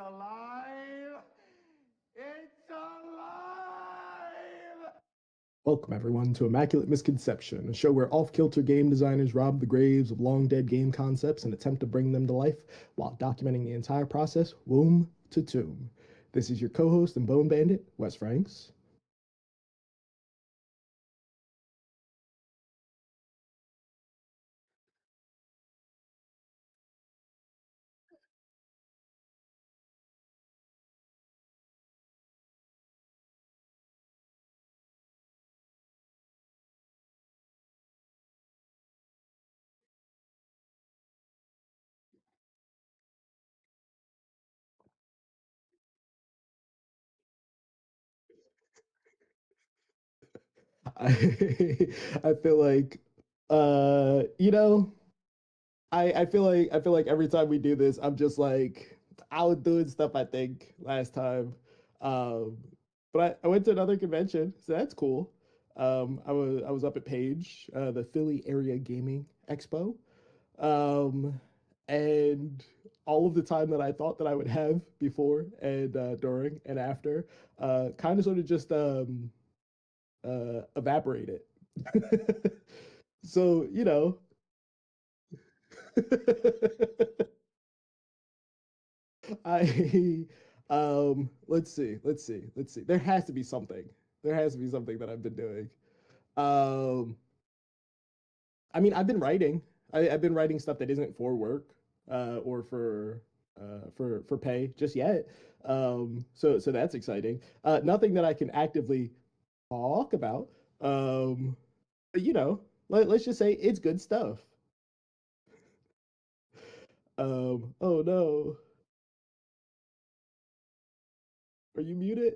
alive! It's alive! Welcome, everyone, to Immaculate Misconception, a show where off-kilter game designers rob the graves of long-dead game concepts and attempt to bring them to life while documenting the entire process, womb to tomb. This is your co-host and bone bandit, Wes Franks. I, I feel like, uh, you know, I feel like every time we do this, I'm just like I was doing stuff I think last time, um, but I went to another convention, so that's cool. I was up at Page, the Philly Area Gaming Expo, um, and all of the time that I thought that I would have before and during and after, kind of sort of just evaporated. So I let's see. There has to be something. There has to be something that I've been doing. Um I mean, I've been writing. I've been writing stuff that isn't for work or for pay just yet. So that's exciting. Nothing that I can actively talk about. But let's just say it's good stuff. Oh no. Are you muted?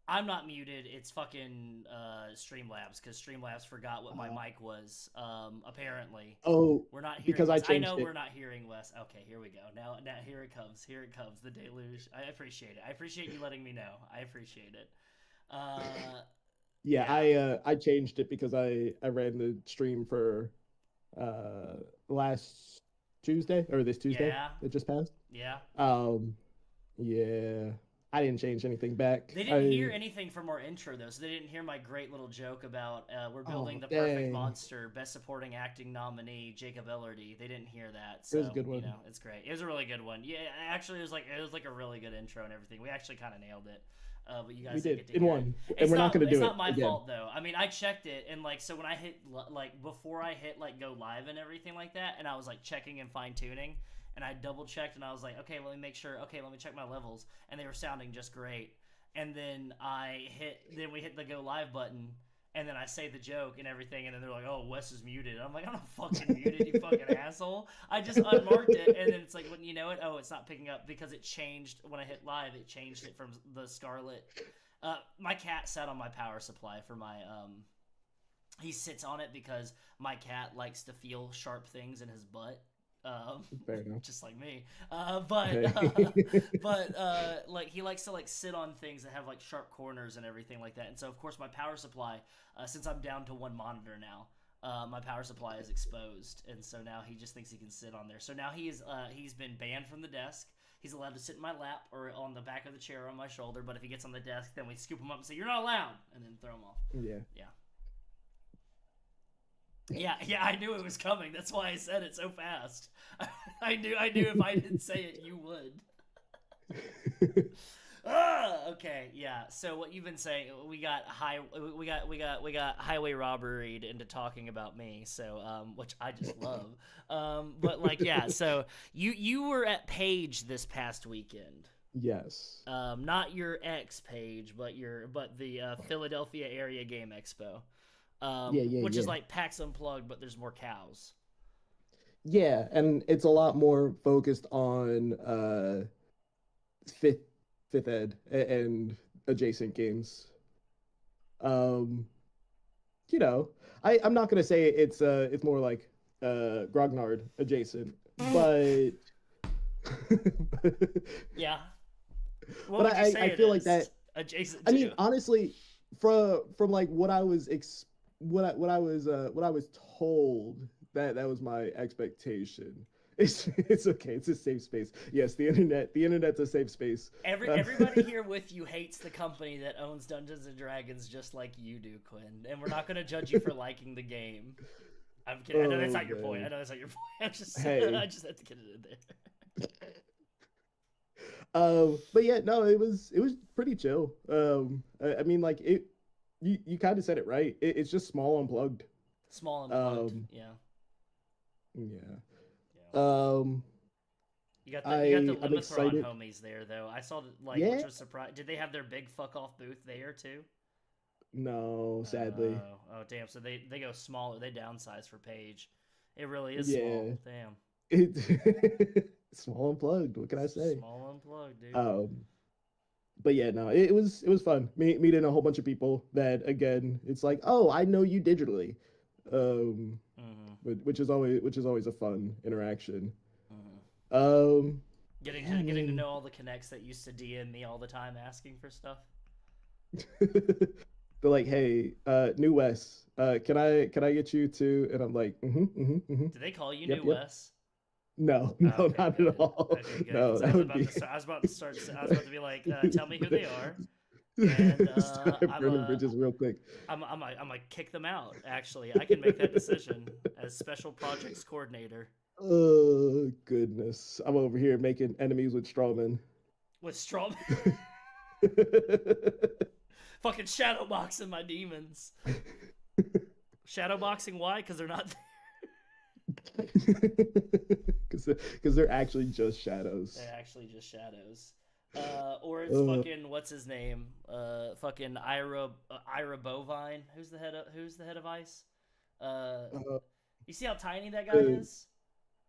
I'm not muted. It's fucking Streamlabs because Streamlabs forgot what my Uh, mic was. Apparently, oh, we're not hearing because I Wes. I know changed we're it. not hearing Wes. Okay, here we go. Now here it comes. Here it comes. The deluge. I appreciate it. I appreciate you letting me know. I appreciate it. Yeah, Yeah, I changed it because I ran the stream for uh last Tuesday or this Tuesday yeah, that just passed. yeah. Um yeah, I didn't change anything back. They didn't hear I anything from our intro though, so they didn't hear my great little joke about we're building Oh the perfect dang, monster, best supporting acting nominee Jacob Elordi. They didn't hear that, it was a so good one. it's great. It was a really good one. Yeah, actually, it was like a really good intro and everything. We actually kind of nailed it, but you We guys didn't did get to in hear it. one, and It's we're not not going to it's do it not my again. fault though. I mean, I checked it and like so when I hit like before I hit like go live and everything like that, and I was like checking and fine tuning. And I double checked and I was like, okay, let me make sure. Okay, let me check my levels, and they were sounding just great and then we hit the go live button, and then I say the joke and everything, and then they're like, "Oh, Wes is muted." And I'm like, "I'm not fucking muted, you fucking asshole." I just unmarked it, and then it's like, when you know it, oh, it's not picking up because it changed when I hit live. It changed it from the Scarlet. My cat sat on my power supply for my He sits on it because my cat likes to feel sharp things in his butt. Fair enough. Just like me. But Hey. like he likes to like sit on things that have like sharp corners and everything like that. And so of course my power supply, since I'm down to one monitor now, my power supply is exposed, and so now he just thinks he can sit on there. So now he's been banned from the desk. He's allowed to sit in my lap or on the back of the chair on my shoulder, but if he gets on the desk, then we scoop him up and say, "You're not allowed," and then throw him off. Yeah. Yeah. Yeah, I knew it was coming. That's why I said it so fast. I knew if I didn't say it, you would. Okay, yeah. So what you've been saying, we got highway robbery into talking about me. So which I just love. But like yeah. So you were at Page this past weekend. Yes. Not your ex Page, but the Philadelphia Area Game Expo. Yeah, yeah, Which is yeah. like PAX Unplugged, but there's more cows. Yeah, and it's a lot more focused on fifth fifth ed and adjacent games. Um, you know, I'm not gonna say it's more like Grognard adjacent, but Yeah. What but would you say I it feel like is? that. Adjacent I mean, to? honestly, from like what I was what I was told, that was my expectation. It's okay. It's a safe space. Yes, the internet's a safe space. Everybody here with you hates the company that owns Dungeons and Dragons just like you do, Quinn. And we're not going to judge you for liking the game. I'm kidding. I know that's not your point. I know that's not your point. Hey. I just had to get it in there. But yeah, no, it was pretty chill. I mean, like you kind of said it right. It's just small unplugged. Small unplugged. Yeah. Yeah. You got the I'm Limithron excited. homies there, though. I saw that, Yeah. which was surprised. Did they have their big fuck off booth there too? No, sadly. Oh, damn. So they go smaller. They downsize for Page. It really is Yeah. small. Damn. Small unplugged. What can I say? Small unplugged, dude. But yeah, no, it was fun. Meeting a whole bunch of people that, again, it's like, oh, I know you digitally. Which is always a fun interaction. Getting to know all the connects that used to DM me all the time asking for stuff. They're like, hey, New Wes, can I get you to? And I'm like, Do they call you New Wes? No, okay, not good. at all. Okay, good. No, I was about to be like, tell me who they are. And burning bridges real quick. I'm gonna kick them out. Actually, I can make that decision as special projects coordinator. Oh goodness, I'm over here making enemies with strawmen. With strawmen. Fucking shadowboxing my demons. Shadowboxing? Why? Because they're not there. Because they're actually just shadows. They're actually just shadows. Or it's fucking what's his name? Fucking Ira Bovine. Who's the head of Ice? You see how tiny that guy is?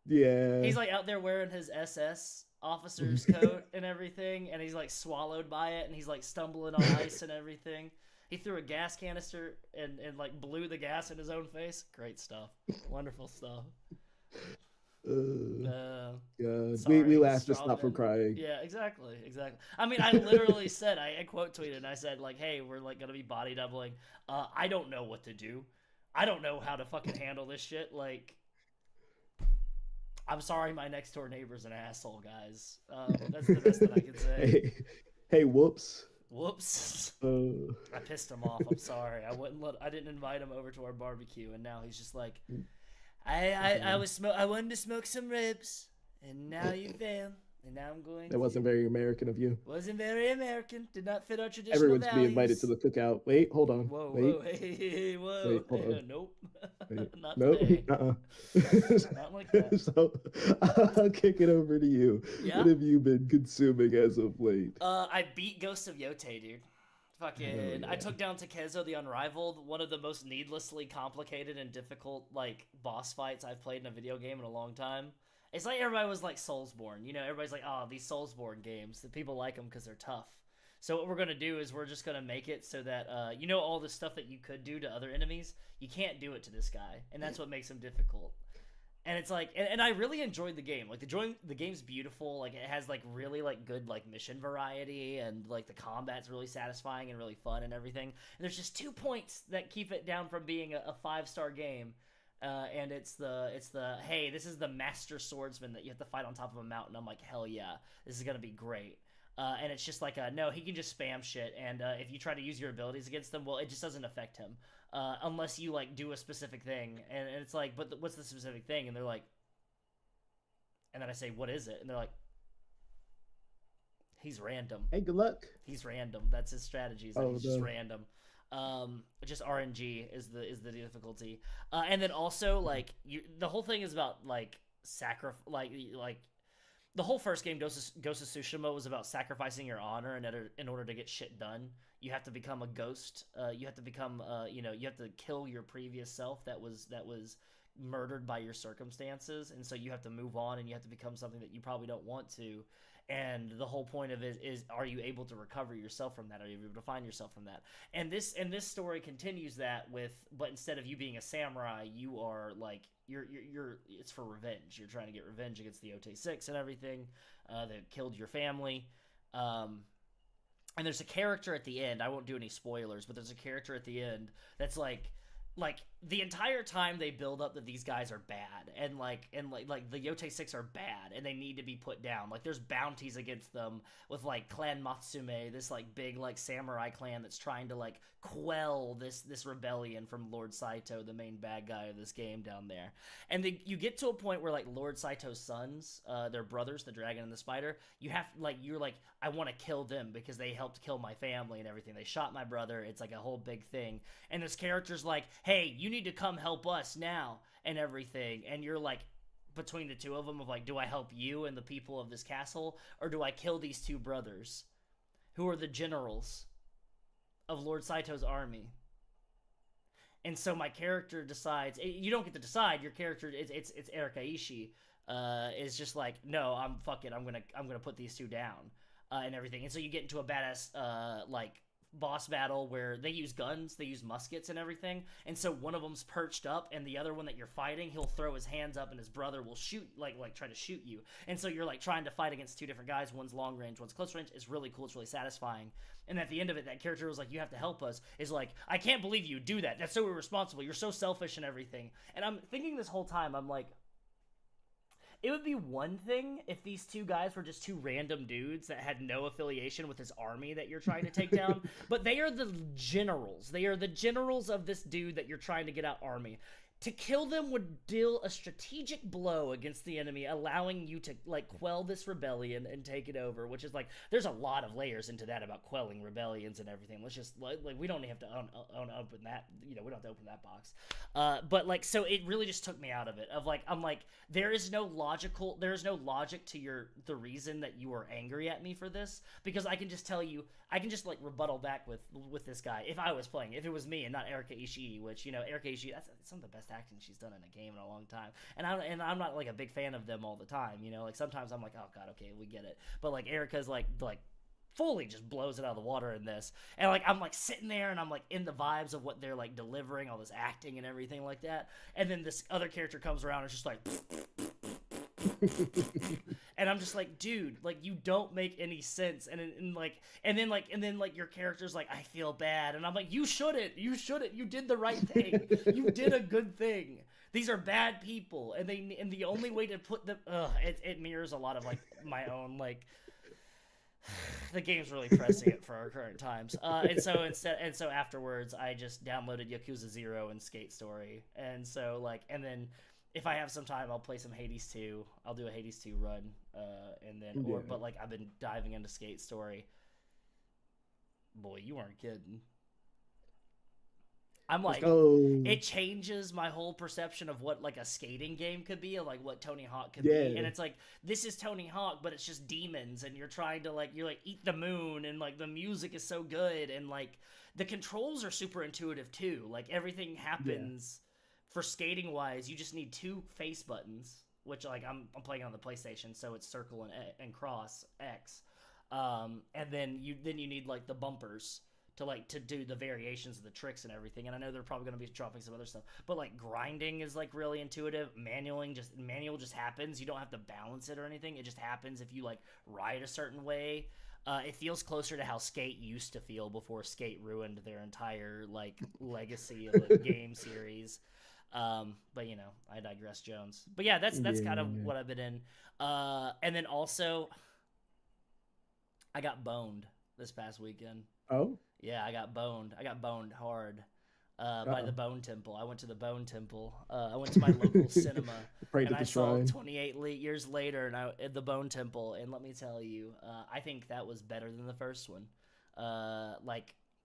Yeah. He's like out there wearing his SS officer's coat and everything, and he's like swallowed by it, and he's like stumbling on ice and everything. He threw a gas canister and like blew the gas in his own face. Great stuff. Wonderful stuff. God. Sorry, we laughed to stop from crying. Yeah, exactly. I mean, I literally said, I quote tweeted, and I said, like, hey, we're like gonna be body doubling. I don't know what to do. I don't know how to fucking handle this shit. Like, I'm sorry, my next door neighbor's an asshole, guys. That's the best that I can say. Hey, whoops. Whoops. I pissed him off. I'm sorry. I didn't invite him over to our barbecue, and now he's just like, I wanted to smoke some ribs, and now you failed, and now I'm going. That wasn't very American of you. Wasn't very American. Did not fit our traditional Everyone's values. being invited to the cookout. Wait, hold on. Whoa, wait. Whoa, hey, whoa. Wait, hold on. Nope. Wait. Not nope. today. Not like that. So I'll kick it over to you. Yeah? What have you been consuming as of late? I beat Ghost of Yote, dude. Fucking, yeah. I took down Takezo the Unrivaled, one of the most needlessly complicated and difficult, like, boss fights I've played in a video game in a long time. It's like everybody was like Soulsborne, you know, everybody's like, oh, these Soulsborne games, the people like them because they're tough. So what we're going to do is we're just going to make it so that, you know, all the stuff that you could do to other enemies, you can't do it to this guy, and that's what makes him difficult. And it's like, and I really enjoyed the game. Like, the game's beautiful. Like, it has, like, really, like, good, like, mission variety. And, like, the combat's really satisfying and really fun and everything. And there's just 2 points that keep it down from being a 5-star game. And it's the, hey, this is the master swordsman that you have to fight on top of a mountain. I'm like, hell yeah, this is going to be great. And it's just like, no, he can just spam shit. And if you try to use your abilities against them, well, it just doesn't affect him. Unless you, like, do a specific thing. And it's like, but what's the specific thing? And they're like, and then I say, what is it? And they're like, he's random. Hey, good luck. He's random. That's his strategy. He's just random. Just RNG is the difficulty. And then also, like, the whole thing is about, like, like the whole first game, Ghost of Tsushima, was about sacrificing your honor in order to get shit done. You have to become a ghost. You have to become, you have to kill your previous self that was murdered by your circumstances, and so you have to move on, and you have to become something that you probably don't want to. And the whole point of it is, are you able to recover yourself from that? Are you able to find yourself from that? And this story continues that but instead of you being a samurai, you are like you're it's for revenge. You're trying to get revenge against the OT6 and everything that killed your family. And there's a character at the end. I won't do any spoilers, but there's a character at the end that's like the entire time they build up that these guys are bad and like the Yote 6 are bad and they need to be put down. Like there's bounties against them with like Clan Matsume, this like big like samurai clan that's trying to like quell this rebellion from Lord Saito, the main bad guy of this game down there. And you get to a point where like Lord Saito's sons, their brothers, the dragon and the spider, you're like I want to kill them because they helped kill my family and everything. They shot my brother. It's like a whole big thing. And this character's like, hey, you need to come help us now and everything. And you're like, between the two of them of like, do I help you and the people of this castle, or do I kill these two brothers who are the generals of Lord Saito's army? And so my character decides, you don't get to decide, your character, it's Erika Ishii, is just like, no, I'm gonna put these two down, and everything. And so you get into a badass, like, boss battle where they use guns, they use muskets and everything, and so one of them's perched up and the other one that you're fighting, he'll throw his hands up and his brother will shoot, like try to shoot you. And so you're like trying to fight against two different guys, one's long range, one's close range. It's really cool, it's really satisfying. And at the end of it, that character was like, you have to help us, is like, I can't believe you do that, that's so irresponsible, you're so selfish and everything. And I'm thinking this whole time, I'm like, it would be one thing if these two guys were just two random dudes that had no affiliation with this army that you're trying to take down, but they are the generals. They are the generals of this dude that you're trying to get out army. To kill them would deal a strategic blow against the enemy, allowing you to, like, quell this rebellion and take it over, which is, like, there's a lot of layers into that about quelling rebellions and everything. Let's just, like we don't have to open that, you know, we don't have to open that box. But, like, so it really just took me out of it, of, like, I'm like, there is no logic to the reason that you are angry at me for this, because I can just tell you, I can just, like, rebuttal back with this guy, if I was playing, if it was me and not Erika Ishii, which, you know, Erika Ishii, that's some of the best acting she's done in a game in a long time, and I'm not like a big fan of them all the time, you know, like sometimes I'm like, oh god, okay, we get it, but like Erika's like fully just blows it out of the water in this, and like I'm like sitting there and I'm like in the vibes of what they're like delivering, all this acting and everything like that, and then this other character comes around and it's just like and I'm just like, dude, like, you don't make any sense. And then your character's like, I feel bad, and I'm like, you shouldn't, you did the right thing. You did a good thing. These are bad people, and the only way to put them, it mirrors a lot of like my own, like, the game's really pressing it for our current times. And so afterwards I just downloaded Yakuza 0 and Skate Story, and so like, and then if I have some time, I'll play some Hades 2. I'll do a Hades 2 run, and then, but like, I've been diving into Skate Story. Boy, you weren't kidding. I'm like, it changes my whole perception of what like a skating game could be, and like what Tony Hawk could be. And it's like, this is Tony Hawk, but it's just demons, and you're trying to like, you're like, eat the moon, and like the music is so good, and like the controls are super intuitive too. Like everything happens. For skating wise, you just need two face buttons, which like I'm playing on the PlayStation, so it's circle and cross X, and then you need like the bumpers to do the variations of the tricks and everything. And I know they're probably going to be dropping some other stuff, but like grinding is like really intuitive. Manual just happens. You don't have to balance it or anything. It just happens if you like ride a certain way. It feels closer to how Skate used to feel before Skate ruined their entire like legacy of the game series. But you know, I digress, Jones. But yeah, that's kind of what I've been in. And then also, I got boned this past weekend. Oh? Yeah, I got boned. I got boned hard by the Bone Temple. I went to the Bone Temple. I went to my local cinema, and I saw 28 years later, at the Bone Temple. And let me tell you, I think that was better than the first one.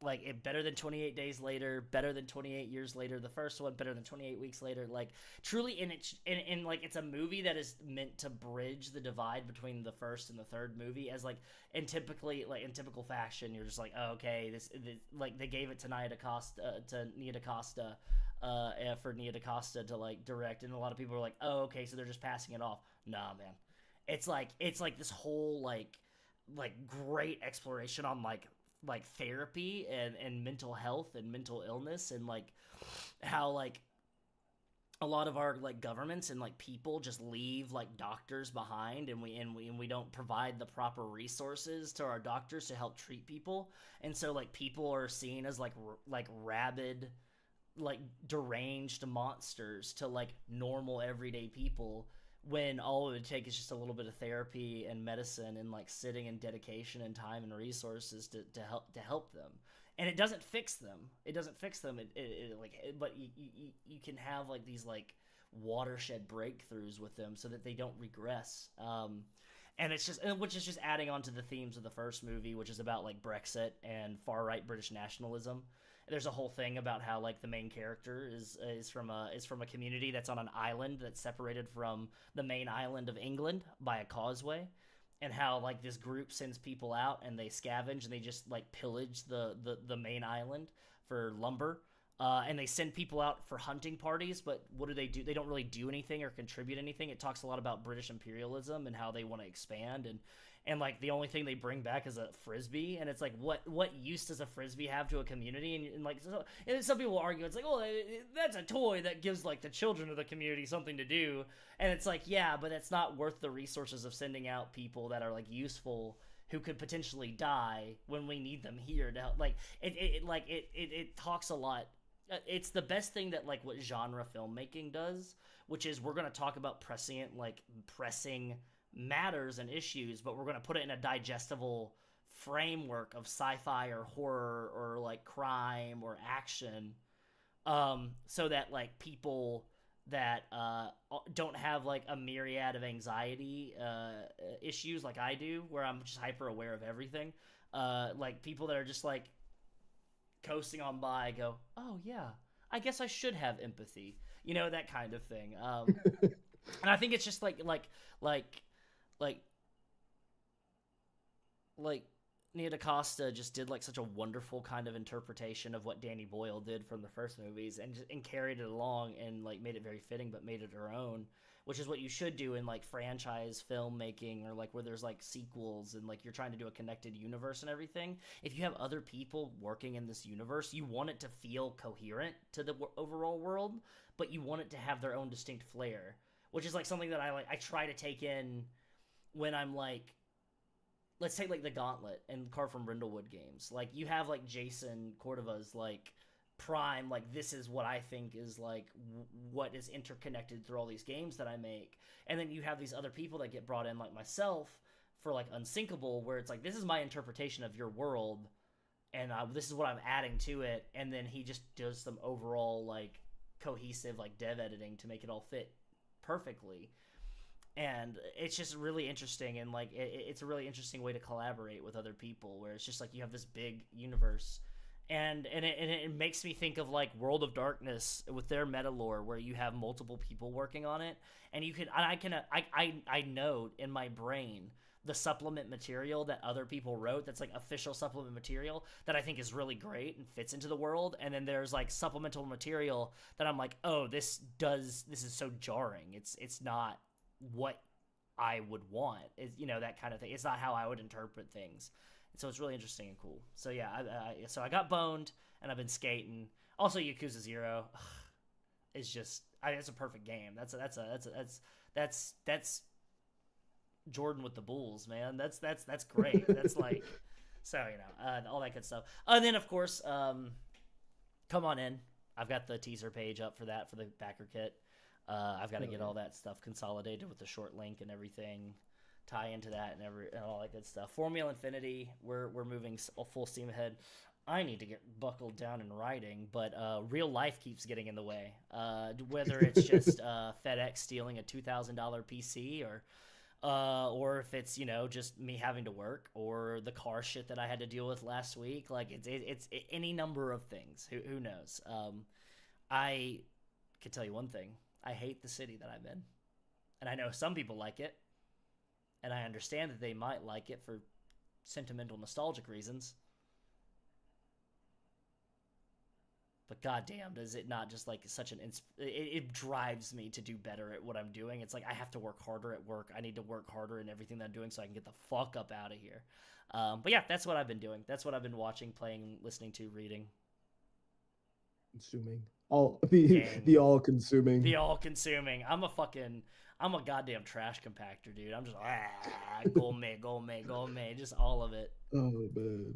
Like it better than 28 days later, better than 28 years later. The first one better than 28 weeks later. Like truly, and like it's a movie that is meant to bridge the divide between the first and the third movie. As like in typical fashion, you're just like, oh, okay, this like they gave it to Nia DaCosta for Nia DaCosta to like direct, and a lot of people are like, oh, okay, so they're just passing it off. Nah, man, it's like this whole like great exploration on like therapy and mental health and mental illness, and like how like a lot of our like governments and like people just leave like doctors behind, and we don't provide the proper resources to our doctors to help treat people, and so like people are seen as like rabid like deranged monsters to like normal everyday people, when all it would take is just a little bit of therapy and medicine and like sitting and dedication and time and resources to help them. And it doesn't fix them. It doesn't fix them. But you can have like these like watershed breakthroughs with them so that they don't regress. And it's just, which is just adding on to the themes of the first movie, which is about like Brexit and far right British nationalism. There's a whole thing about how like the main character is from a community that's on an island that's separated from the main island of England by a causeway, and how like this group sends people out and they scavenge and they just like pillage the main island for lumber. And they send people out for hunting parties, but what do? They don't really do anything or contribute anything. It talks a lot about British imperialism and how they want to expand, and like the only thing they bring back is a frisbee, and it's like what use does a frisbee have to a community? And like and some people argue it's like, oh, that's a toy that gives like the children of the community something to do, and it's like, yeah, but it's not worth the resources of sending out people that are like useful, who could potentially die when we need them here to help. Like it talks a lot. It's the best thing that like what genre filmmaking does, which is we're going to talk about pressing matters and issues, but we're going to put it in a digestible framework of sci-fi or horror or like crime or action, so that like people that don't have like a myriad of anxiety issues like I do, where I'm just hyper aware of everything, like people that are just like coasting on by go, oh yeah, I guess I should have empathy, that kind of thing. And I think it's just like Nia DaCosta just did like such a wonderful kind of interpretation of what Danny Boyle did from the first movies, and carried it along and like made it very fitting, but made it her own, which is what you should do in like franchise filmmaking, or like where there's like sequels and like you're trying to do a connected universe and everything. If you have other people working in this universe, you want it to feel coherent to the overall world, but you want it to have their own distinct flair, which is like something that I try to take in when I'm like, let's take like the Gauntlet and Car from Brindlewood games. Like you have like Jason Cordova's like prime, like this is what I think is like what is interconnected through all these games that I make, and then you have these other people that get brought in like myself for like Unsinkable, where it's like this is my interpretation of your world, and this is what I'm adding to it, and then he just does some overall like cohesive like dev editing to make it all fit perfectly. And it's just really interesting, and like it's a really interesting way to collaborate with other people, where it's just like you have this big universe. And it makes me think of like World of Darkness with their meta lore, where you have multiple people working on it, and I know in my brain the supplement material that other people wrote that's like official supplement material that I think is really great and fits into the world, and then there's like supplemental material that I'm like, oh, this is so jarring. It's not what I would want. It's, that kind of thing. It's not how I would interpret things. So it's really interesting and cool. So yeah, so I got boned, and I've been skating. Also, Yakuza 0 is just, it's a perfect game. That's Jordan with the Bulls, man. That's great. That's like, so all that good stuff. And then of course, come on in. I've got the teaser page up for that, for the backer kit. I've got to get all that stuff consolidated with the short link and everything, tie into that and all that good stuff. Formula Infinity, we're moving full steam ahead. I need to get buckled down in writing, but real life keeps getting in the way. Whether it's just FedEx stealing a $2,000 PC, or if it's just me having to work, or the car shit that I had to deal with last week. Like it's any number of things. Who knows? I could tell you one thing. I hate the city that I'm in, and I know some people like it. And I understand that they might like it for sentimental, nostalgic reasons. But goddamn, does it not just like such an... It drives me to do better at what I'm doing. It's like I have to work harder at work. I need to work harder in everything that I'm doing so I can get the fuck up out of here. But yeah, that's what I've been doing. That's what I've been watching, playing, listening to, reading. Consuming. all the Gang. all consuming. The all-consuming. I'm a goddamn trash compactor, dude. I'm just gourmet, gourmet, gourmet, just all of it. Oh man!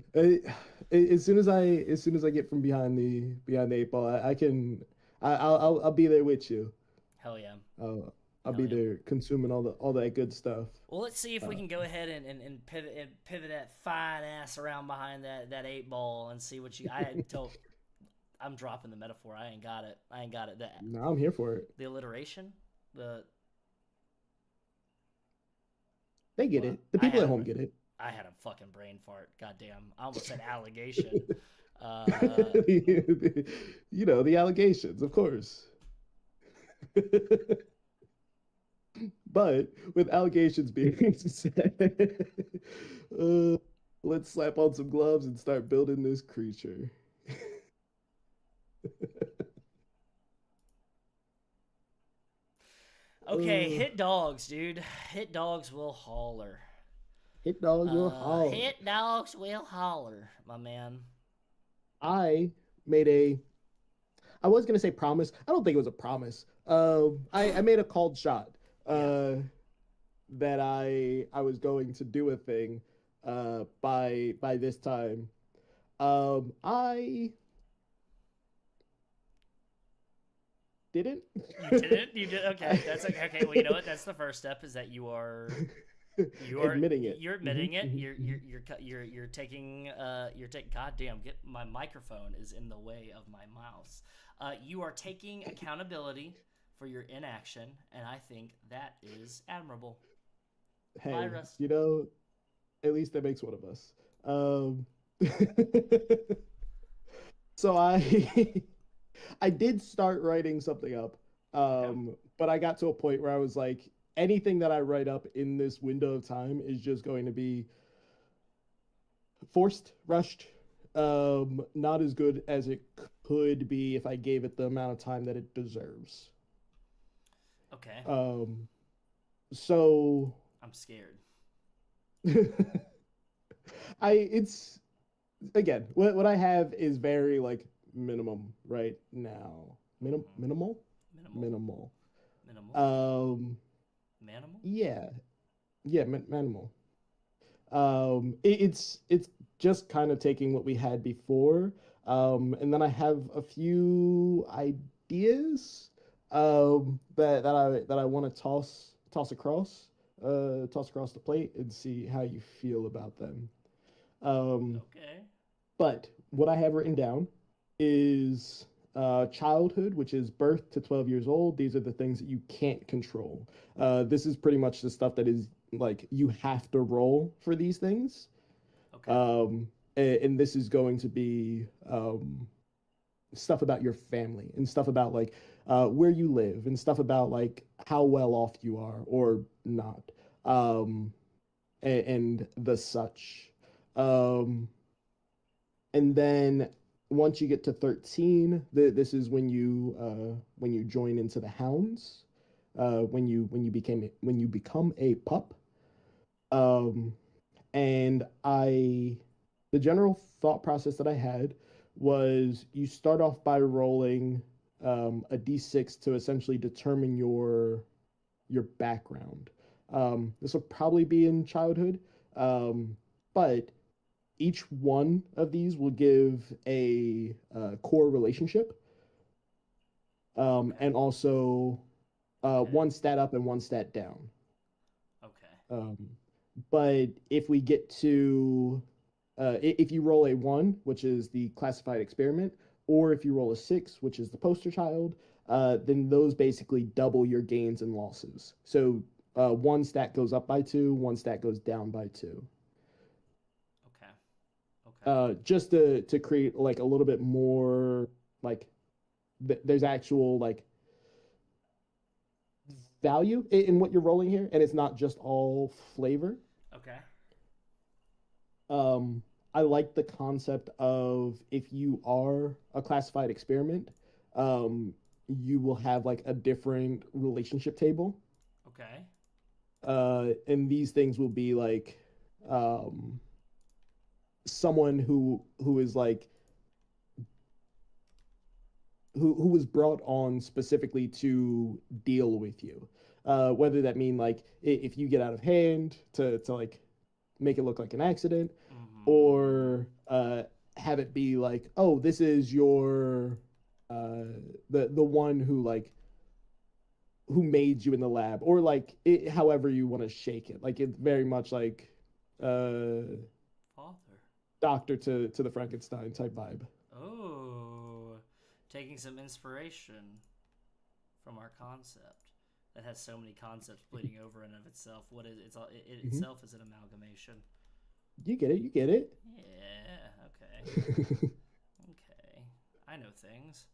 As soon as I get from behind the eight ball, I'll be there with you. Hell yeah. I'll Hell be yeah. there consuming all that good stuff. Well, let's see if we Uh, can go ahead and pivot that fine ass around behind that eight ball and see what you. I'm dropping the metaphor. I ain't got it. I ain't got it. now I'm here for it. The alliteration. The They get well, it. The I people had at home a get it. I had a fucking brain fart. Goddamn. I almost said allegation. Uh, You know, the allegations, of course. But with allegations being said, uh, let's slap on some gloves and start building this creature. okay, Uh, hit dogs, dude. Hit dogs will holler. Hit dogs will holler. Hit dogs will holler, my man. I made a. I was gonna say promise. I don't think it was a promise. I made a called shot. Yeah. That I was going to do a thing. By this time. I didn't. You didn't. You did. Okay, that's okay. Okay, well, you know what? That's the first step. Is that you are Admitting it. You're admitting it. Mhm, You're taking. You're taking. Goddamn! Get my microphone is in the way of my mouse. You are taking accountability for your inaction, and I think that is admirable. Hey, Bye, Russ. you know, at least that makes one of us. Um, so I did start writing something up, Okay. but I got to a point where I was like, anything that I write up in this window of time is just going to be forced, rushed, not as good as it could be if I gave it the amount of time that it deserves. Okay. Um, so I'm scared. it's again what I have is very like minimum right now. Minimal? Minimal. Minimal. Minimal. Um Manimal. yeah. Yeah, minimal. It's just kind of taking what we had before. And then I have a few ideas that I want to toss across the plate and see how you feel about them. Um, Okay. but what I have written down is childhood, which is birth to 12 years old. These are the things that you can't control. This is pretty much the stuff that is like you have to roll for these things. Okay. And this is going to be stuff about your family and stuff about like where you live and stuff about like how well off you are or not. Um, and the such. Um, and then once you get to 13, this is when you join into the hounds. When you become a pup. Um, and the general thought process that I had was you start off by rolling a d6 to essentially determine your background. This will probably be in childhood, but each one of these will give a core relationship, Okay. and also Okay. one stat up and one stat down. Okay. Um, but if we get to if you roll a one, which is the classified experiment, or if you roll a six, which is the poster child, then those basically double your gains and losses. So one stat goes up by two, one stat goes down by two. Okay. Okay. Just to create like a little bit more like there's actual like value in what you're rolling here, and it's not just all flavor. Okay. Um, I like the concept of if you are a classified experiment, you will have like a different relationship table. Okay. And these things will be like um, someone who is like who was brought on specifically to deal with you. Whether that mean like if you get out of hand to like make it look like an accident, Mm-hmm. or have it be like, oh, this is your uh, the one who like who made you in the lab, or like it, however you want to shake it. Like it's very much like uh, Father. Doctor to the Frankenstein type vibe. Oh, taking some inspiration from our concept that has so many concepts bleeding over and of itself. What is it's all it Mm-hmm. itself is an amalgamation. You get it. You get it. Yeah. Okay. Okay. I know things.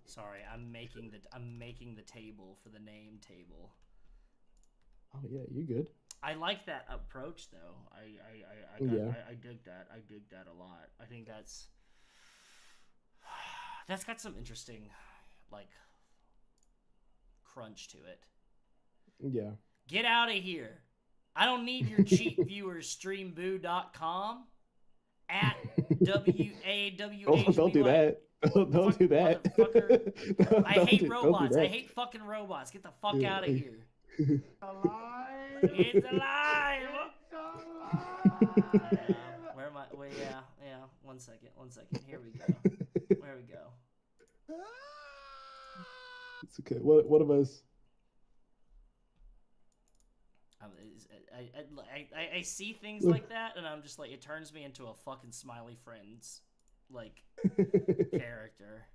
Sorry, I'm making the table for the name table. Oh yeah, you good. I like that approach though. Yeah. I dig that. I dig that a lot. I think that's got some interesting like crunch to it. Yeah. Get out of here. I don't need your cheap viewers streamboo.com at Don't do WAWHB. that. Don't Fuck do that. motherfucker. I hate Don't do robots. I that. hate fucking robots. Get the fuck out of here. alive! It's alive. It's alive! Where am I? Wait, yeah. 1 second. Here we go. Where we go? It's okay. What of us? I see things like that, and I'm just like, it turns me into a fucking Smiley Friends like character.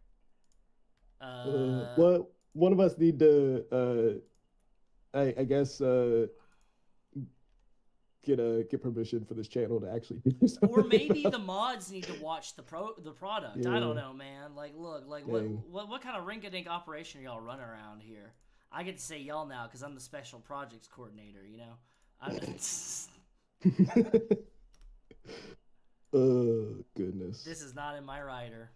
What one of us need to I guess get permission for this channel to actually do something. Or maybe the mods need to watch the product. Yeah. I don't know, man. Like, look, like Dang. what kind of rinky-dink operation are y'all running around here? I get to say y'all now because I'm the special projects coordinator. You know, Oh goodness. this is not in my rider.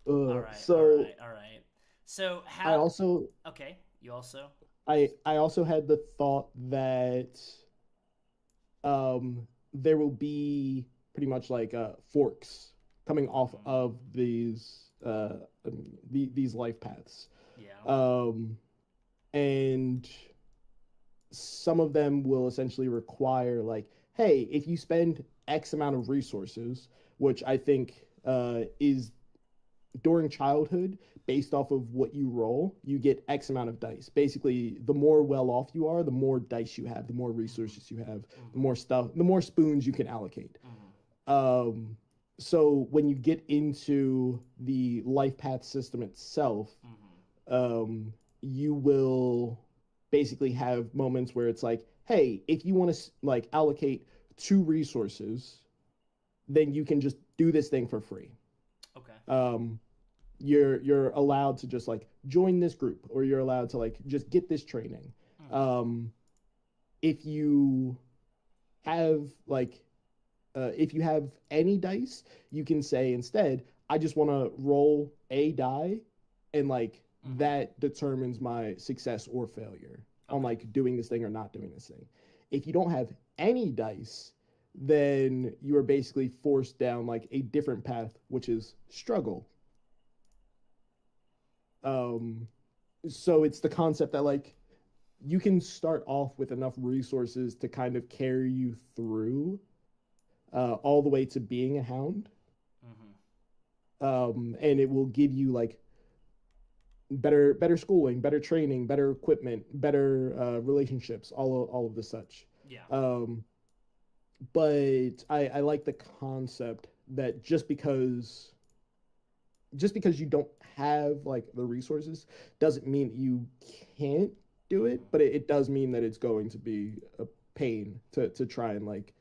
All right, So all right. So I how? also Okay, you also. I also had the thought that there will be pretty much like forks coming off of these these life paths. Yeah. And some of them will essentially require like, hey, if you spend X amount of resources, which I think is during childhood, based off of what you roll, you get X amount of dice. Basically, the more well off you are, the more dice you have, the more resources you have, the more stuff, the more spoons you can allocate. So when you get into the life path system itself, you will basically have moments where it's like, hey, if you want to like allocate 2 resources, then you can just do this thing for free. Okay. You're allowed to just like join this group, or you're allowed to like just get this training. If you have like if you have any dice, you can say instead, I just want to roll a die, and like that determines my success or failure on like doing this thing or not doing this thing. If you don't have any dice, then you are basically forced down like a different path, which is struggle. So it's the concept that like you can start off with enough resources to kind of carry you through all the way to being a hound. And it will give you like better schooling, better training, better equipment, better relationships, all of the such. Yeah. But I like the concept that just because you don't have like the resources doesn't mean you can't do it, but it does mean that it's going to be a pain to try and like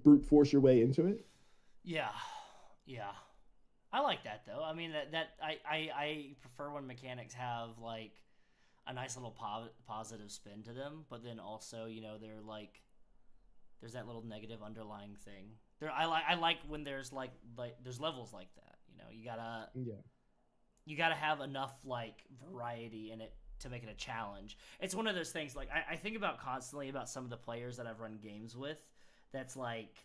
brute force your way into it. Yeah. I like that though. I mean that I prefer when mechanics have like a nice little positive spin to them, but then also, you know, they're like there's that little negative underlying thing. I like when there's like there's levels like that. You know, you gotta have enough like variety in it to make it a challenge. It's one of those things like I think about constantly about some of the players that I've run games with. That's like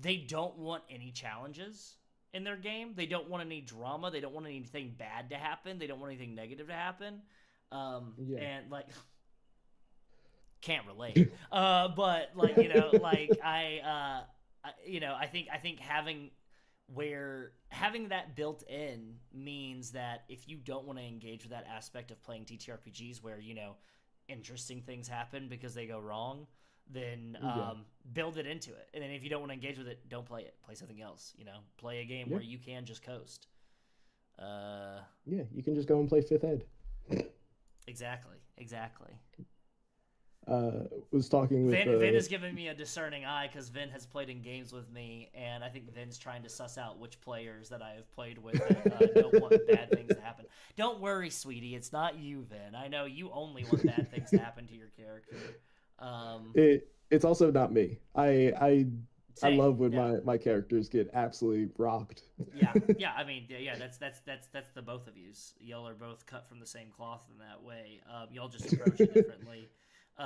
they don't want any challenges in their game. They don't want any drama. They don't want anything bad to happen. They don't want anything negative to happen. And like, can't relate. But like, you know, like I think having that built in means that if you don't want to engage with that aspect of playing TTRPGs where, you know, interesting things happen because they go wrong, then build it into it. And then if you don't want to engage with it, don't play it. Play something else, you know? Play a game where you can just coast. Yeah, you can just go and play 5th Ed. Exactly. Was talking with Vin is giving me a discerning eye because Vin has played in games with me, and I think Vin's trying to suss out which players that I have played with that don't want bad things to happen. Don't worry, sweetie, it's not you, Vin. I know you only want bad things to happen to your character. It's also not me. I love when my characters get absolutely rocked. Yeah. I mean, that's the both of yous. Y'all are both cut from the same cloth in that way. Y'all just approach it differently.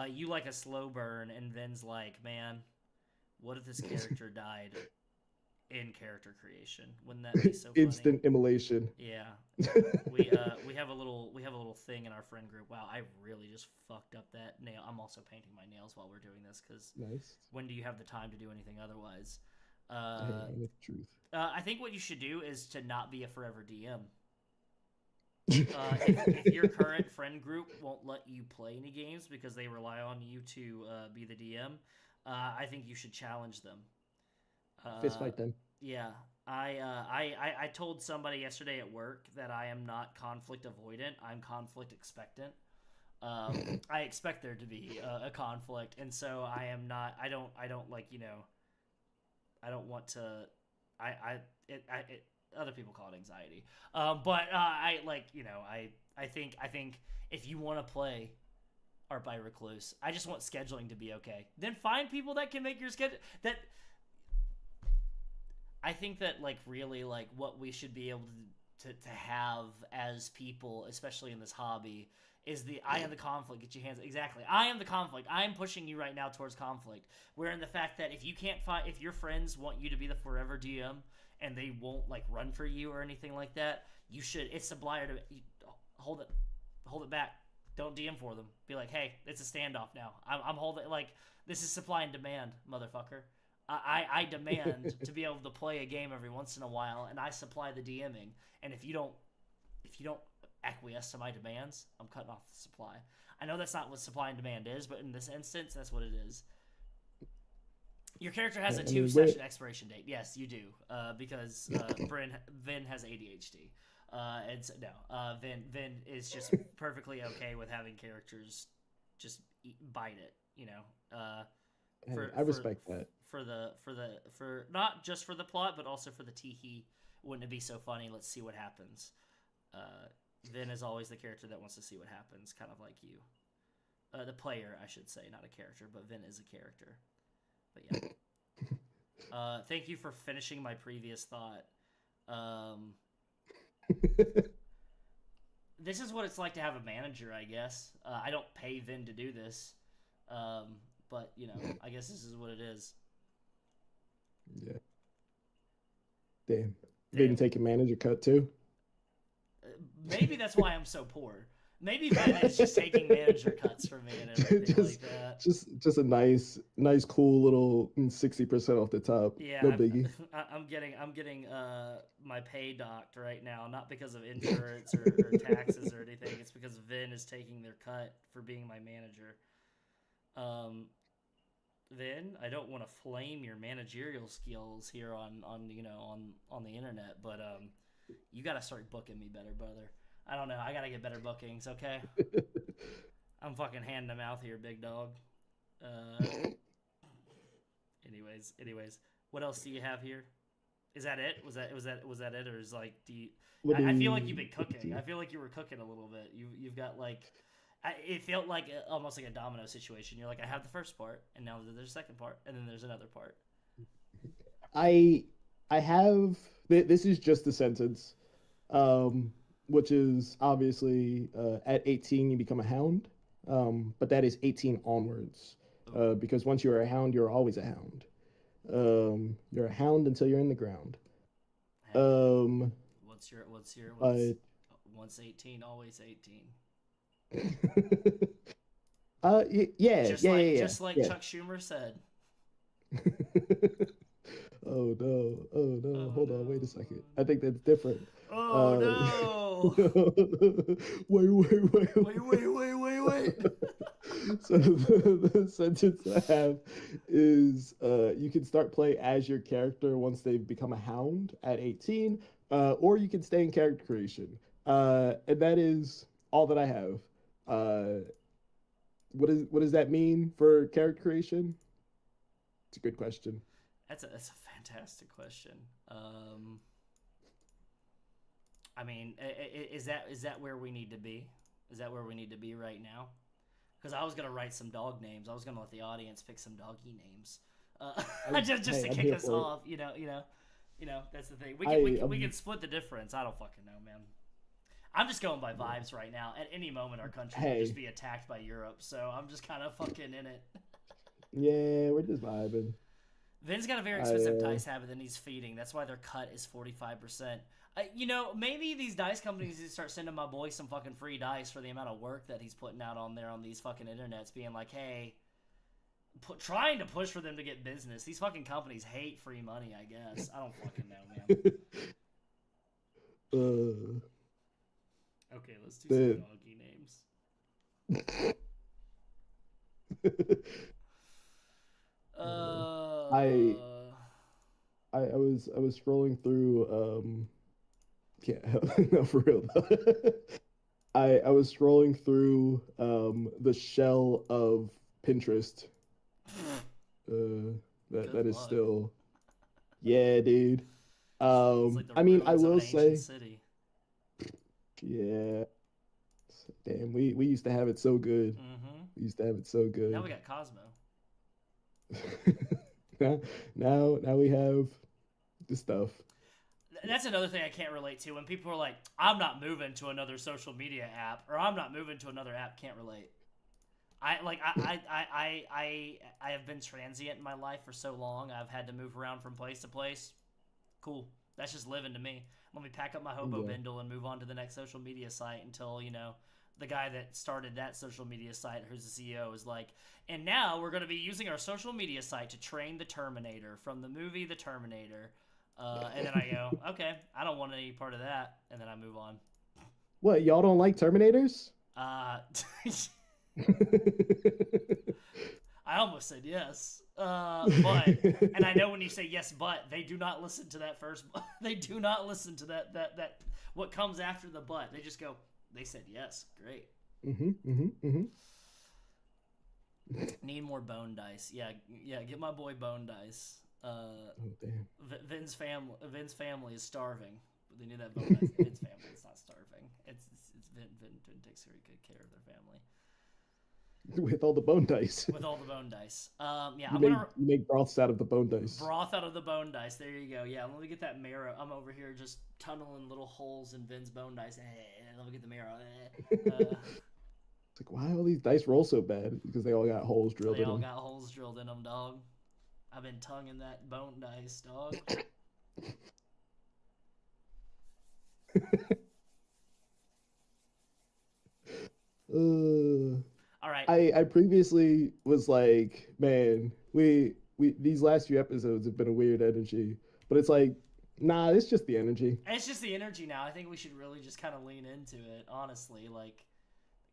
You like a slow burn, and Vin's like, man, what if this character died in character creation? Wouldn't that be so funny? Instant immolation. Yeah. We have a little thing in our friend group. Wow, I really just fucked up that nail. I'm also painting my nails while we're doing this because when do you have the time to do anything otherwise? Truth. I think what you should do is to not be a forever DM. If your current friend group won't let you play any games because they rely on you to be the DM, I think you should challenge them. Fist fight them. Yeah, I told somebody yesterday at work that I am not conflict avoidant. I'm conflict expectant. I expect there to be a conflict, and so I am not. I don't like, you know. I don't want to. Other people call it anxiety. But I like, you know, I think if you want to play Art by Recluse, I just want scheduling to be okay. Then find people that can make your schedule. That I think that like really like what we should be able to have as people, especially in this hobby, is the I am the conflict. Get your hands exactly. I am the conflict. I am pushing you right now towards conflict. Where in the fact that if you can't find, if your friends want you to be the forever DM and they won't like run for you or anything like that, you should. It's sublime to hold it back. Don't DM for them. Be like, hey, it's a standoff now. I'm holding, like, this is supply and demand, motherfucker. I demand to be able to play a game every once in a while, and I supply the DMing. And if you don't acquiesce to my demands, I'm cutting off the supply. I know that's not what supply and demand is, but in this instance, that's what it is. Your character has a 2-session expiration date. Yes, you do, because Vin has ADHD. And so, no, Vin is just perfectly okay with having characters just bite it, you know. I respect that. For not just for the plot, but also for the tee-hee. Wouldn't it be so funny? Let's see what happens. Vin is always the character that wants to see what happens, kind of like you. The player, I should say, not a character, but Vin is a character. But yeah. Thank you for finishing my previous thought. This is what it's like to have a manager, I guess. I don't pay Vin to do this. But, you know, I guess this is what it is. Yeah. Damn. Vin take a manager cut too? Maybe that's why I'm so poor. Maybe Vin is just taking manager cuts from me and everything like that. Just a nice, cool little 60% off the top. Yeah, no biggie. I'm getting my pay docked right now, not because of insurance or taxes or anything. It's because Vin is taking their cut for being my manager. Vin, I don't want to flame your managerial skills here on the internet, but you got to start booking me better, brother. I don't know. I got to get better bookings, okay? I'm fucking hand to mouth here, big dog. Anyways, what else do you have here? Is that it? Was that it, or is like I feel like you've been cooking. I feel like you were cooking a little bit. You've got like it felt like almost like a domino situation. You're like, I have the first part, and now there's a second part, and then there's another part. I have this is just a sentence, which is obviously at 18 you become a hound, but that is 18 onwards, because once you're a hound, you're always a hound. You're a hound until you're in the ground. Hey, Um, what's but once 18, always 18. yeah, Just like yeah. Chuck Schumer said. Oh no, oh no, Oh hold on, wait a second. no. I think that's different. Oh Uh, no. Wait. So the sentence I have is you can start play as your character once they've become a hound at 18, or you can stay in character creation. And that is all that I have. Uh, what does that mean for character creation? It's a good question. That's a fantastic question. Um, I mean, is that where we need to be? Is that where we need to be right now? Because I was gonna write some dog names. I was gonna let the audience pick some doggy names, just Hey, to I'm kick here us for it. off. That's the thing. I We can split the difference. I don't fucking know, man. I'm just going by vibes right now. At any moment, our country could just hey, be attacked by Europe, so I'm just kind of fucking in it. yeah, we're just vibing. Vin's got a very I expensive dice habit that needs feeding. That's why their cut is 45%. Maybe these dice companies need to start sending my boy some fucking free dice for the amount of work that he's putting out on there on these fucking internets, being like, hey, trying to push for them to get business. These fucking companies hate free money, I guess. I don't fucking know, man. uh, Okay, let's do some the doggy names. I Uh, I was scrolling through yeah no for real though. I was scrolling through the shell of Pinterest. That good is luck. still yeah, dude. It's like the I mean I ruins of an will ancient say city. yeah. Damn, we used to have it so good. Mm-hmm. We used to have it so Now we good. got Cosmo. now now we have the stuff. That's another thing I can't relate to. When people are like, "I'm not moving to another social media app," or "I'm not moving to another app," can't relate. I have been transient in my life for so long. I've had to move around from place to place. Cool. That's just living to me. Let me pack up my hobo Yeah. bindle and move on to the next social media site until, the guy that started that social media site, who's the CEO, is like, and now we're going to be using our social media site to train the Terminator from the movie The Terminator. And then I go, okay, I don't want any part of that. And then I move on. What, y'all don't like Terminators? Uh, I almost said yes. But and I know when you say yes, but they do not listen to that first. They do not listen to that what comes after the but. They just go. They said yes. Great. Mm-hmm. Need more bone dice. Yeah. Get my boy bone dice. Oh damn. Vin's family is starving. They need that bone dice. Vin's family is not starving. It's Vin takes very good care of their family. With all the bone dice. With all the bone dice. Yeah, You make broths out of the bone dice. broth out of the bone dice. There you go. Yeah, let me get that marrow. I'm over here just tunneling little holes in Vin's bone dice. Let me get the marrow. It's like why all these dice roll so bad? Because they all got holes drilled They in all them. got holes drilled in them, dog. I've been tonguing that bone dice, dog. All right. I previously was like, man, we these last few episodes have been a weird energy, but it's like, nah, it's just the energy. It's just the energy now. I think we should really just kind of lean into it, honestly. Like,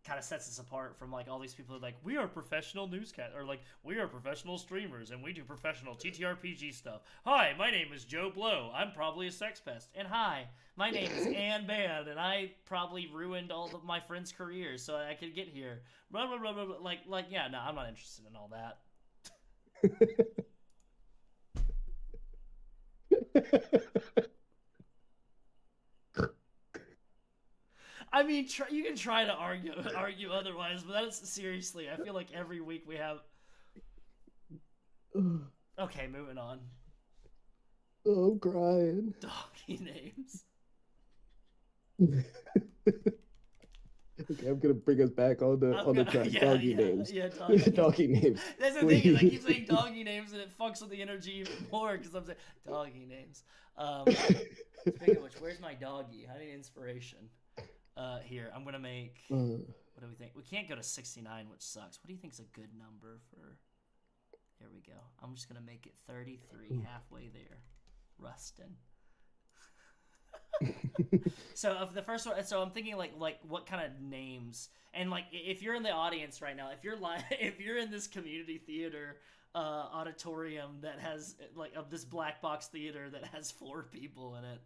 kind of sets us apart from like all these people who are like, we are professional newscast, or like, we are professional streamers and we do professional TTRPG stuff. Hi, my name is Joe Blow. I'm probably a sex pest. And hi, my name is Ann Band and I probably ruined all of my friends' careers so I could get here. Blah blah blah blah. Blah. Yeah, no, I'm not interested in all that. I mean, you can try to argue otherwise, but that's seriously. I feel like every week we have. Okay, moving on. Oh, I'm crying. Doggy names. Okay, I'm gonna bring us back on the track. Doggy names. Yeah, doggy. Doggy names. That's the thing is I keep saying doggy names and it fucks with the energy even more because I'm saying doggy names. Speaking of which, where's my doggy? I need inspiration. Here, I'm gonna make. What do we think? We can't go to 69, which sucks. What do you think is a good number for? Here we go. I'm just gonna make it 33, halfway there. Rustin. So of the first one, so I'm thinking like what kind of names, and like if you're in the audience right now, if you're in this community theater auditorium that has like of this black box theater that has 4 people in it,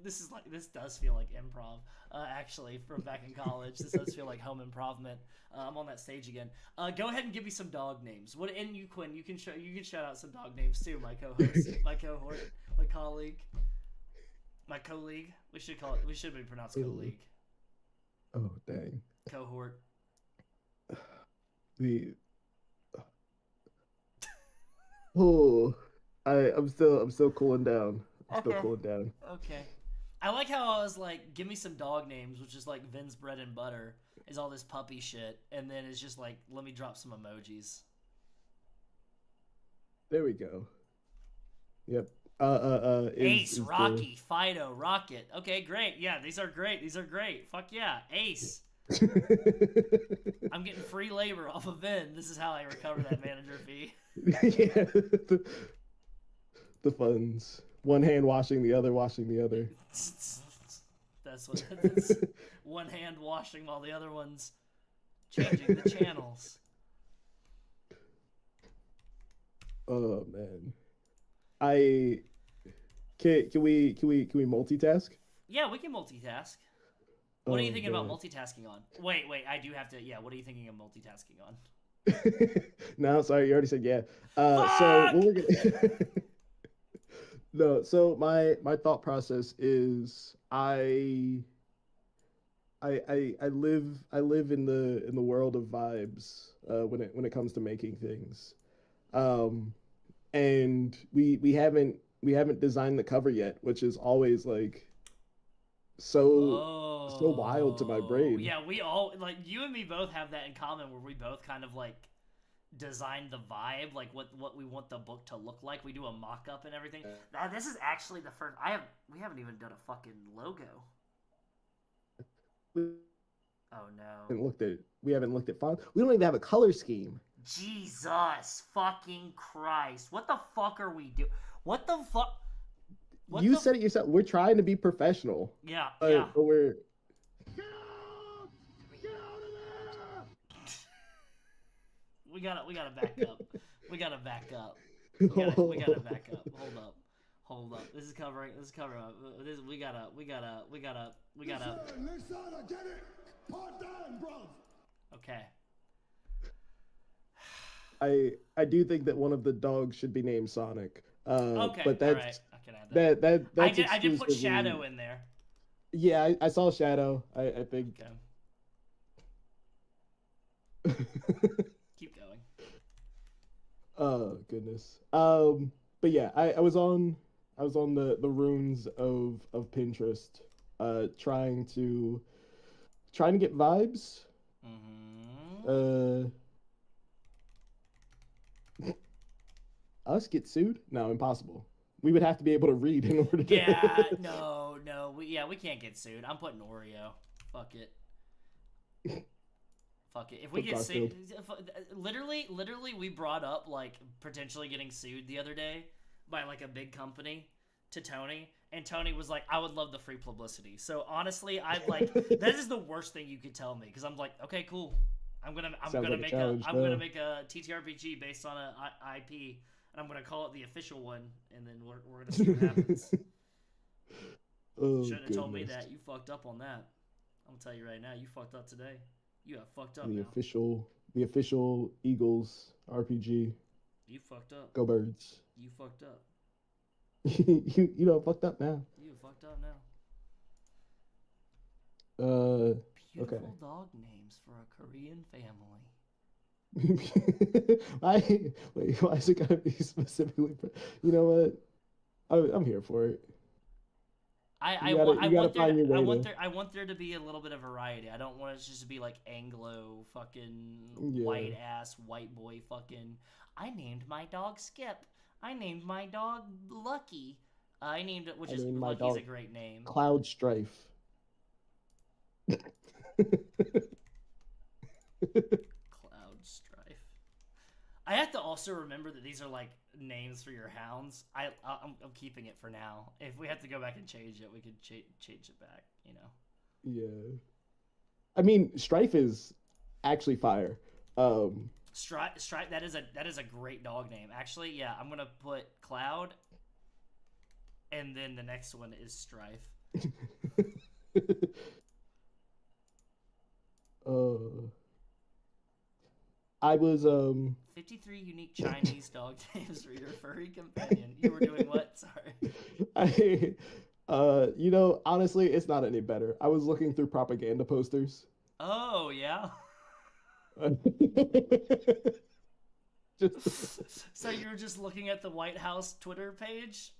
this does feel like improv actually from back in college. This does feel like home improvement. I'm on that stage again. Go ahead and give me some dog names. And you, Quinn, you can shout out some dog names too. My co-host, my cohort, my colleague. My colleague. We should be pronounced colleague. Oh dang. Cohort. I'm still cooling down. Still cooling down. Okay. I like how I was like, give me some dog names, which is like Vin's bread and butter, is all this puppy shit, and then it's just like, let me drop some emojis. There we go. Yep. Ace, Rocky, Fido, Rocket. Okay, great. Yeah, these are great. Fuck yeah, Ace. I'm getting free labor off of Vin. This is how I recover that manager fee. Yeah. The funds. One hand washing the other, washing the other. That's what it is. One hand washing while the other one's changing the channels. Oh man. Can we multitask? Yeah, we can multitask. What are you thinking about multitasking on? Wait, I do have to. Yeah, what are you thinking of multitasking on? No, sorry, you already said yeah. So what we're gonna no. So my thought process is I live in the world of vibes when it comes to making things, and we haven't designed the cover yet, which is always like so wild to my brain. Yeah, we all like you and me both have that in common where we both kind of like design the vibe, like what we want the book to look like. We do a mock-up and everything. Now, this is actually the first we haven't even done a fucking logo. Oh no. We haven't looked at font. We don't even have a color scheme. Jesus fucking Christ. What the fuck are we doing? What the fuck? You said it yourself. We're trying to be professional. Yeah. But we're... Get out! Get out of there! We gotta back up. We gotta back up. We gotta back up. Hold up. This is covering up. We gotta. Listen, get it? Part down, bro. Okay. I do think that one of the dogs should be named Sonic. Okay, but that's, all right. I can add that. That's I did put Shadow in there. Yeah, I saw Shadow. I think. Okay. Keep going. Oh goodness. But yeah, I was on the runes of Pinterest, trying to get vibes. Mm-hmm. Us get sued? No, impossible. We would have to be able to read in order to. Yeah, no. We can't get sued. I'm putting Oreo. Fuck it. Fuck it. If we get sued, literally, we brought up like potentially getting sued the other day by like a big company to Tony, and Tony was like, "I would love the free publicity." So honestly, I like that is the worst thing you could tell me because I'm like, okay, cool. I'm gonna make a TTRPG based on a IP, and I'm gonna call it the official one, and then we're gonna see what happens. Shouldn't have told me that. You fucked up on that. I'm gonna tell you right now. You fucked up today. You have fucked up. The official Eagles RPG. You fucked up. Go Birds. You fucked up. you know fucked up now. You fucked up now. Beautiful dog names for a Korean family. Why is it gotta be specifically? You know what? I'm here for it. I You want gotta there find your way I want there to be a little bit of variety. I don't want it just to be like Anglo fucking Yeah. white boy fucking. I named my dog Skip. I named my dog Lucky. I named it, which I is mean, my Lucky's a dog great name. Cloud Strife. Cloud Strife. I have to also remember that these are like names for your hounds. I'm keeping it for now. If we have to go back and change it, we could change it back. You know. Yeah. I mean, Strife is actually fire. Stripe. That is a great dog name. Actually, yeah. I'm gonna put Cloud, and then the next one is Strife. I was 53 unique Chinese dog names for your furry companion. You were doing what? Sorry. you know, honestly, it's not any better. I was looking through propaganda posters. Oh yeah. So you were just looking at the White House Twitter page?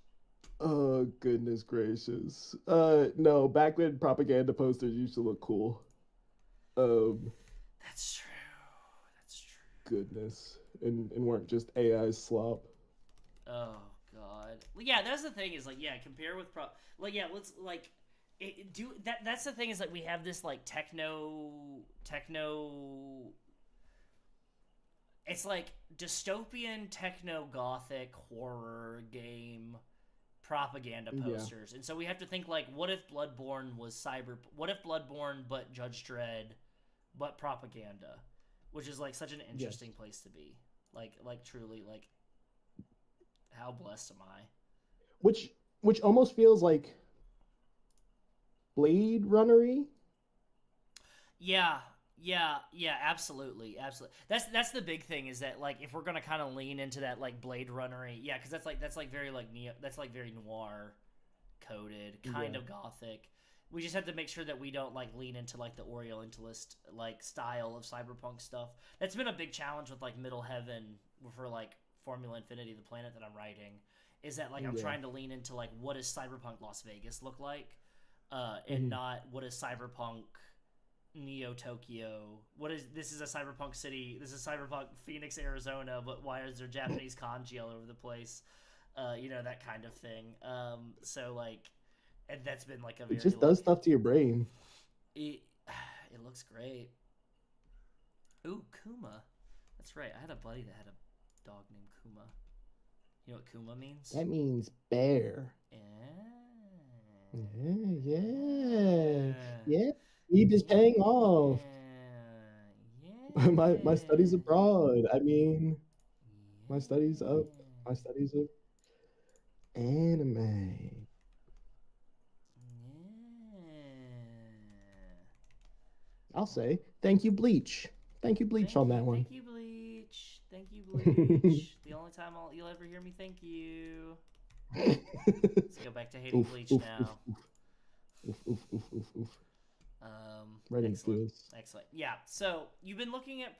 Oh goodness gracious. No, back when propaganda posters used to look cool. Um That's true. That's true. Goodness. And weren't just AI slop. Oh god. Well, yeah, that's the thing is like yeah, compare with let's like that's the thing is like we have this like techno it's like dystopian techno gothic horror game propaganda posters. Yeah. And so we have to think like what if Bloodborne but Judge Dredd but propaganda, which is like such an interesting place to be. Like truly like how blessed am I? Which almost feels like Blade Runnery. Yeah, absolutely. That's the big thing is that like if we're gonna kind of lean into that like Blade Runnery, yeah, because that's like very like that's like very noir coded, kind of gothic. We just have to make sure that we don't like lean into like the Orientalist like style of cyberpunk stuff. That's been a big challenge with like Middle Heaven for like Formula Infinity, the planet that I'm writing, is that like I'm trying to lean into like what does cyberpunk Las Vegas look like, and not what is cyberpunk Neo Tokyo. This is a cyberpunk city. This is cyberpunk Phoenix, Arizona. But why is there Japanese kanji all over the place? That kind of thing. So like, and that's been like a very. It just does stuff to your brain. It looks great. Ooh, Kuma. That's right. I had a buddy that had a dog named Kuma. You know what Kuma means? That means bear. Yeah. Weeb is paying off. My studies abroad. I mean, my studies of anime. I'll say thank you, Bleach. Thank you, Bleach, on that one. Thank you, Bleach. Thank you, Bleach. The only time you'll ever hear me thank you. Let's go back to hating Bleach now. Writing skills. Excellent. Yeah. So you've been looking at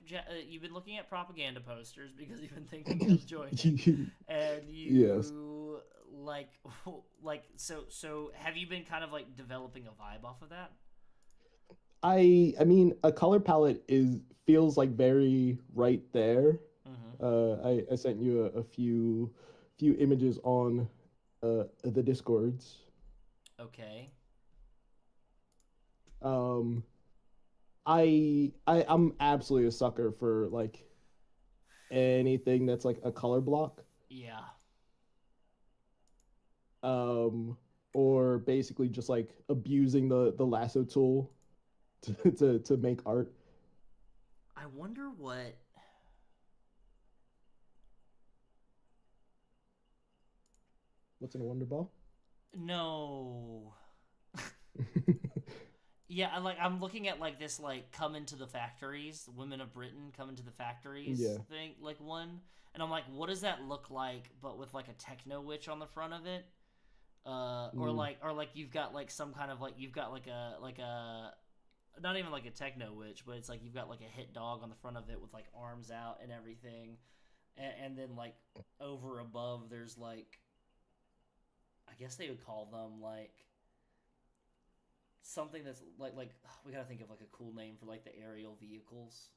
propaganda posters because you've been thinking of joining, and you so have you been kind of like developing a vibe off of that? I mean, a color palette feels like very right there. I sent you a few images on the Discords. Okay. I'm absolutely a sucker for like anything that's like a color block. Yeah. Or basically just like abusing the lasso tool to make art. I wonder what. What's in a Wonder Ball? No. Yeah, I'm looking at like this like come into the factories, Women of Britain come into the factories thing, like one, and I'm like, what does that look like? But with like a techno witch on the front of it, or like you've got like some kind of like you've got like a not even like a techno witch, but it's like you've got like a hit dog on the front of it with like arms out and everything, and then like over above there's like, I guess they would call them like something that's like we gotta think of like a cool name for like the aerial vehicles,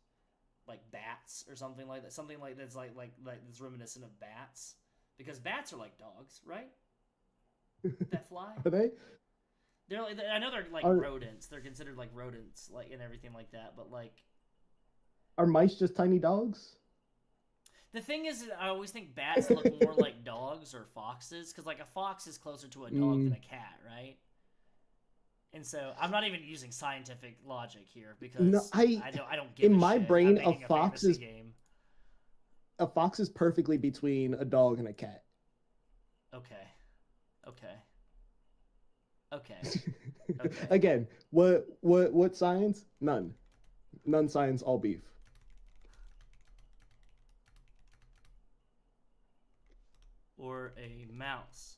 like bats or something like that. Something like that's like that's reminiscent of bats, because bats are like dogs, right? That fly. Are they? They're like, I know they're like rodents. They're considered like rodents, like and everything like that. But like, Are mice just tiny dogs? the thing is, I always think bats look more like dogs or foxes, because like a fox is closer to a dog than a cat, right? And so I'm not even using scientific logic here because I don't give in a my shit. brain I'm making a fox is game. a fox is perfectly between a dog and a cat. Okay. Again, what science? None science, all beef. Or a mouse.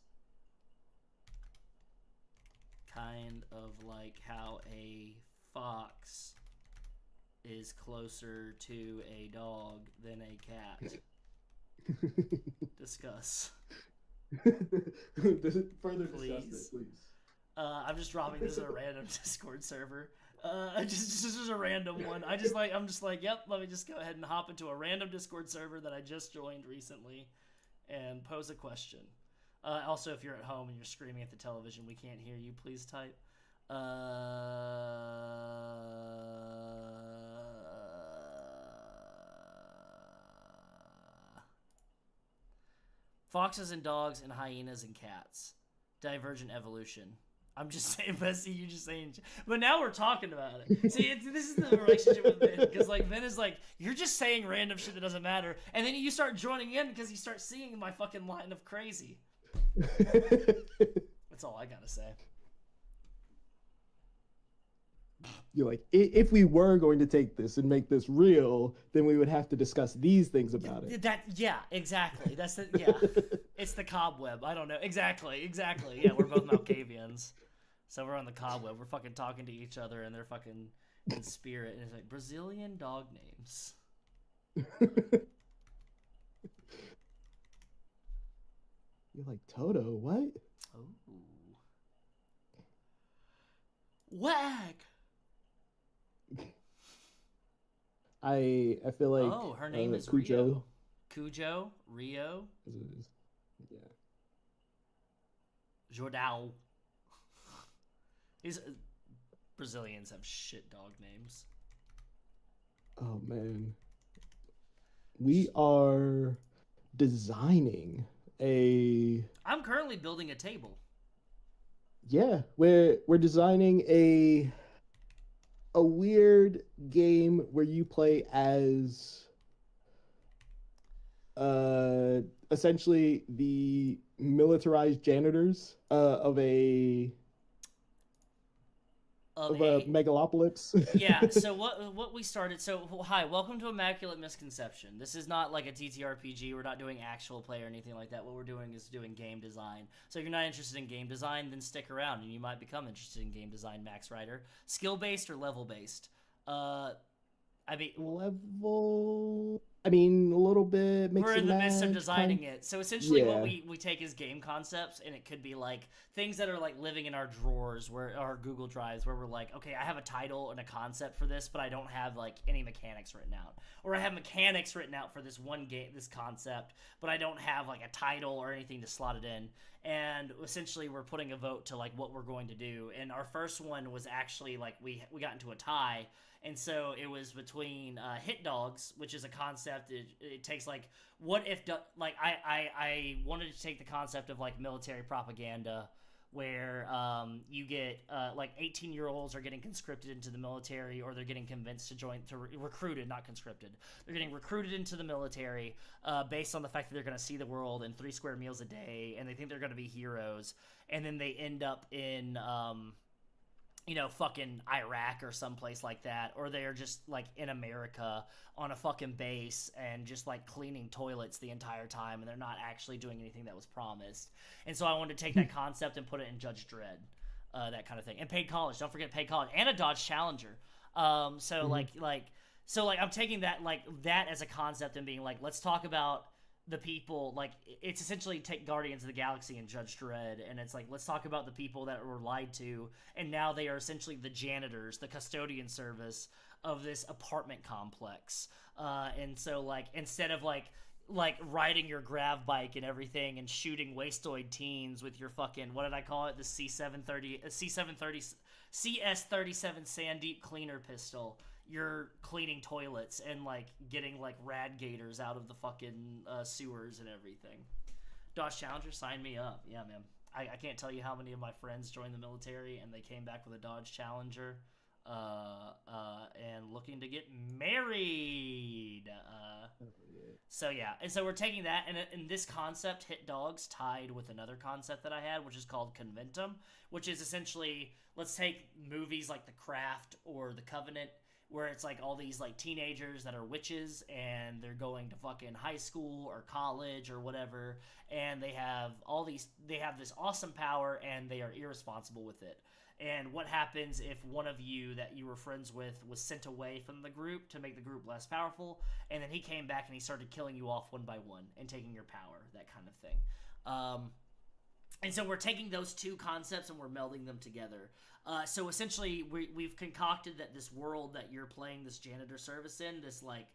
Kind of like how a fox is closer to a dog than a cat. Discuss. Further Please. discuss it, please. I'm just dropping this in a random Discord server. Just a random one. I'm just like, yep, let me just go ahead and hop into a random Discord server that I just joined recently and pose a question. Also, if you're at home and you're screaming at the television, we can't hear you. Please type. Foxes and dogs and hyenas and cats. Divergent evolution. I'm just saying, Bessie, you just saying. But now we're talking about it. See, this is the relationship with Vin. Because, like, Vin is like, you're just saying random shit that doesn't matter. And then you start joining in because you start seeing my fucking line of crazy. That's all I gotta say. You're like, if we were going to take this and make this real, then we would have to discuss these things about it. Yeah, exactly. It's the cobweb. I don't know. Exactly. Yeah, we're both Malkavians. So we're on the cobweb. We're fucking talking to each other and they're fucking in spirit. And it's like, Brazilian dog names. You're like, Toto, what? Oh. Whack! I feel like her name is Cujo. Cujo, Rio, yeah, Jordão. These Brazilians have shit dog names. Oh man, we are designing I'm currently building a table. Yeah, we're designing a weird game where you play as essentially the militarized janitors of a megalopolis. Yeah, so what we started, so hi, welcome to Immaculate Misconception. This is not like a TTRPG. We're not doing actual play or anything like that. What we're doing is doing game design. So if you're not interested in game design, then stick around and you might become interested in game design, Max Rider. Skill-based or level-based? I mean, a little bit. We're in the midst of designing it. So essentially what we take is game concepts, and it could be like things that are like living in our drawers, where our Google Drives, where we're like, okay, I have a title and a concept for this, but I don't have like any mechanics written out. Or I have mechanics written out for this one game, this concept, but I don't have like a title or anything to slot it in. And essentially we're putting a vote to like what we're going to do. And our first one was actually like we got into a tie. And so it was between hit dogs, which is a concept. It takes like, what if, like, I wanted to take the concept of like military propaganda, where you get like 18-year-olds are getting conscripted into the military, or they're getting convinced to join, recruited, not conscripted. They're getting recruited into the military based on the fact that they're going to see the world in 3 square meals a day, and they think they're going to be heroes, and then they end up in fucking Iraq or someplace like that, or they're just like in America on a fucking base and just like cleaning toilets the entire time, and they're not actually doing anything that was promised. And so I wanted to take that concept and put it in Judge Dredd, that kind of thing. And paid college, don't forget paid college, and a Dodge Challenger. So I'm taking that as a concept and being like, let's talk about the people, like, it's essentially take Guardians of the Galaxy and Judge Dredd, and it's like, let's talk about the people that were lied to, and now they are essentially the janitors, the custodian service of this apartment complex. And so, like, instead of like riding your grav bike and everything and shooting wastoid teens with your fucking, what did I call it, the CS37 Sandeep cleaner pistol, you're cleaning toilets and like getting like rad gators out of the fucking sewers and everything. Dodge Challenger, sign me up. Yeah, man. I can't tell you how many of my friends joined the military and they came back with a Dodge Challenger and looking to get married. So yeah, and so we're taking that, and this concept, Hit Dogs, tied with another concept that I had, which is called Conventum, which is essentially, let's take movies like The Craft or The Covenant, where it's like all these like teenagers that are witches and they're going to fucking high school or college or whatever, and they have this awesome power and they are irresponsible with it. And what happens if one of you that you were friends with was sent away from the group to make the group less powerful, and then he came back and he started killing you off one by one and taking your power, that kind of thing. And so we're taking those two concepts and we're melding them together. So essentially, we've concocted that this world that you're playing this janitor service in, this like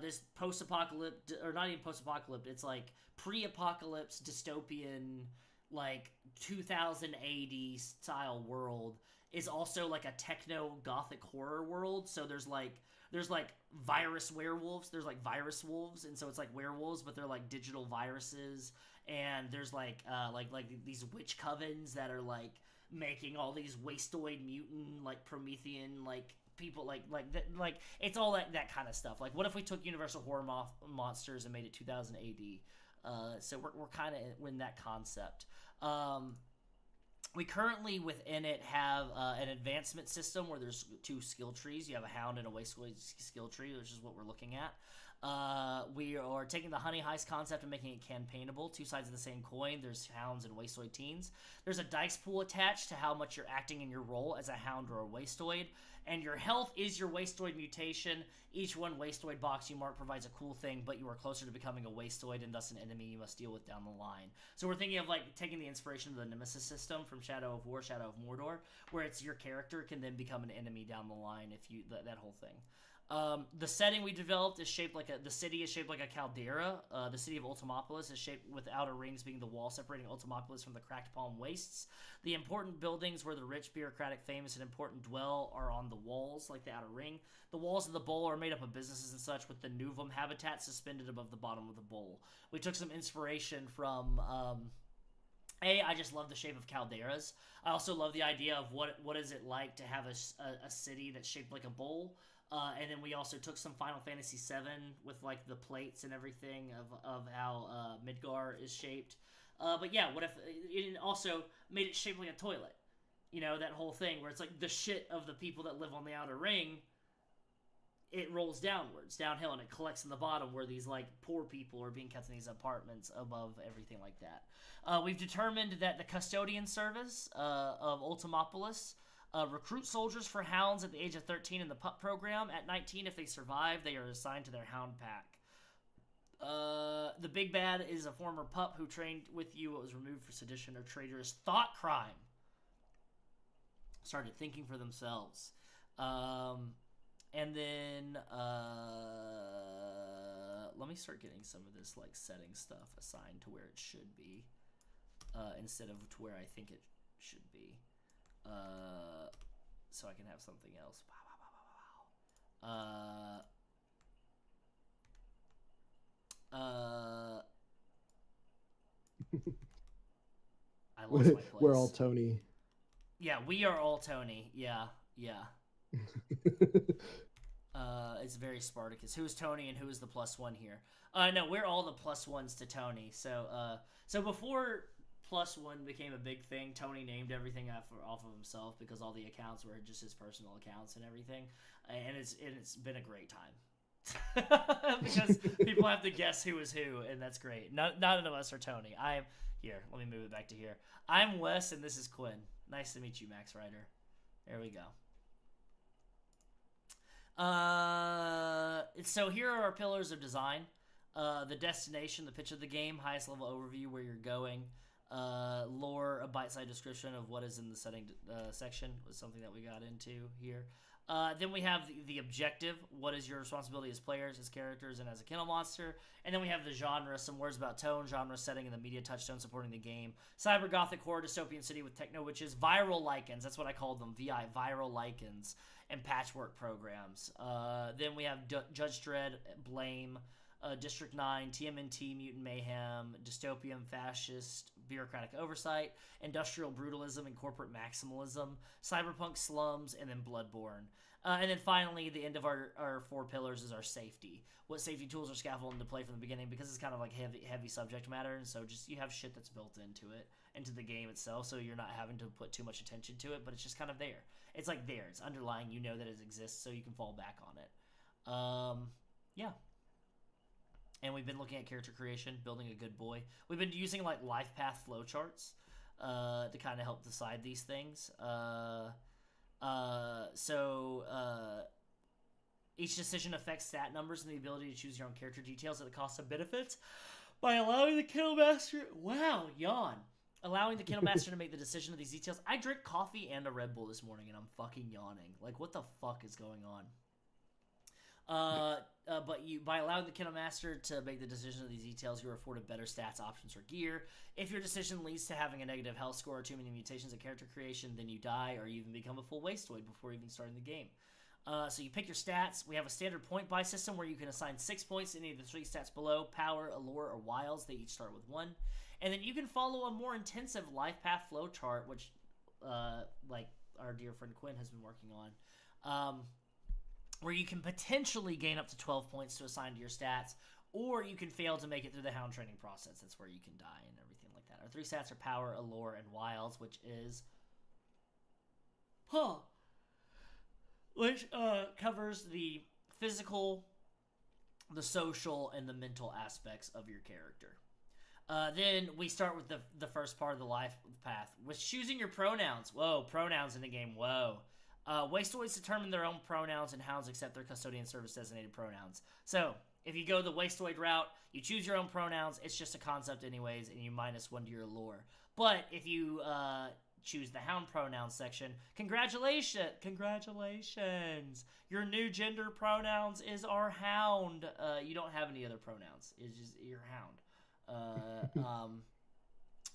this post-apocalypse, or not even post-apocalypse, it's like pre-apocalypse dystopian, like 2000 AD style world, is also like a techno gothic horror world. So there's like virus werewolves, there's like virus wolves, and so it's like werewolves but they're like digital viruses, and there's like these witch covens that are like making all these wastoid mutant like Promethean like people like it's all that kind of stuff. Like, what if we took Universal Horror Monsters and made it 2000 AD? So we're kind of in that concept. We currently within it have an advancement system where there's two skill trees. You have a hound and a wastoid skill tree, which is what we're looking at. We are taking the honey heist concept and making it campaignable. Two sides of the same coin. There's hounds and wastoid teens. There's a dice pool attached to how much you're acting in your role as a hound or a wastoid. And your health is your wastoid mutation. Each one wastoid box you mark provides a cool thing, but you are closer to becoming a wastoid and thus an enemy you must deal with down the line. So we're thinking of like taking the inspiration of the Nemesis system from Shadow of War, Shadow of Mordor, where it's your character can then become an enemy down the line if you that whole thing. The setting we developed is shaped like the city is shaped like a caldera. The city of Ultimopolis is shaped with outer rings being the wall separating Ultimopolis from the Cracked Palm Wastes. The important buildings where the rich, bureaucratic, famous, and important dwell are on the walls, like the outer ring. The walls of the bowl are made up of businesses and such, with the Nuvum habitat suspended above the bottom of the bowl. We took some inspiration from... I just love the shape of calderas. I also love the idea of what is it like to have a city that's shaped like a bowl. And then we also took some Final Fantasy VII with like the plates and everything of how Midgar is shaped. But yeah, what if it also made it shaped like a toilet? You know, that whole thing where it's like the shit of the people that live on the outer ring, it rolls downhill, and it collects in the bottom where these like poor people are being kept in these apartments above everything like that. We've determined that the custodian service of Ultimopolis recruit soldiers for hounds at the age of 13 in the pup program. At 19, if they survive, they are assigned to their hound pack. The big bad is a former pup who trained with you but was removed for sedition or traitorous thought crime. Started thinking for themselves. And then let me start getting some of this like setting stuff assigned to where it should be instead of to where I think it should be. So I can have something else. I lost my place. We're all Tony. Yeah, we are all Tony. Yeah. It's very Spartacus. Who is Tony and who is the +1 here? No, we're all the +1s to Tony. So before +1 became a big thing, Tony named everything off of himself because all the accounts were just his personal accounts and everything, and it's been a great time because people have to guess who is who, and that's great. None of us are Tony. I am here. Let me move it back to here. I'm Wes, and this is Quinn. Nice to meet you, Max Ryder. There we go. So here are our pillars of design. The destination, the pitch of the game, highest level overview where you're going. Lore, a bite-sized description of what is in the setting section was something that we got into here. Then we have the objective. What is your responsibility as players, as characters, and as a kennel monster? And then we have the genre, some words about tone, genre, setting, and the media touchstone supporting the game. Cyber Gothic horror dystopian city with techno witches, viral lichens. That's what I called them, VI, viral lichens, and patchwork programs. Then we have Judge Dredd, Blame, District 9, TMNT, Mutant Mayhem, Dystopian Fascist, Bureaucratic Oversight, Industrial Brutalism and Corporate Maximalism, Cyberpunk Slums, and then Bloodborne. And then finally, the end of our 4 pillars is our safety. What safety tools are scaffolded into play from the beginning, because it's kind of like heavy subject matter, and so just you have shit that's built into the game itself, so you're not having to put too much attention to it, but it's just kind of there. It's like there. It's underlying. You know that it exists, so you can fall back on it. Yeah. And we've been looking at character creation, building a good boy. We've been using like life path flowcharts to kind of help decide these things. Each decision affects stat numbers and the ability to choose your own character details at the cost of benefits. By allowing the Kennel Master... Wow, yawn. Allowing the Kennel Master to make the decision of these details. I drank coffee and a Red Bull this morning, and I'm fucking yawning. Like, what the fuck is going on? But by allowing the Kennel Master to make the decision of these details, you're afforded better stats, options, or gear. If your decision leads to having a negative health score or too many mutations in character creation, then you die, or you even become a full wasteoid before even starting the game. So you pick your stats. We have a standard point buy system where you can assign 6 points to any of the 3 stats below: power, allure, or wilds. They each start with 1. And then you can follow a more intensive life path flow chart, which, like our dear friend Quinn has been working on. Where you can potentially gain up to 12 points to assign to your stats, or you can fail to make it through the hound training process. That's where you can die and everything like that. Our 3 stats are power, allure, and wilds, which covers the physical, the social, and the mental aspects of your character. Then we start with the first part of the life path, with choosing your pronouns. Whoa, pronouns in the game, whoa. Wasteoids determine their own pronouns, and hounds accept their custodian service designated pronouns. So, if you go the Wasteoid route, you choose your own pronouns. It's just a concept anyways, and you -1 to your lore. But if you choose the hound pronouns section, congratulations! Your new gender pronouns is our hound. You don't have any other pronouns. It's just your hound.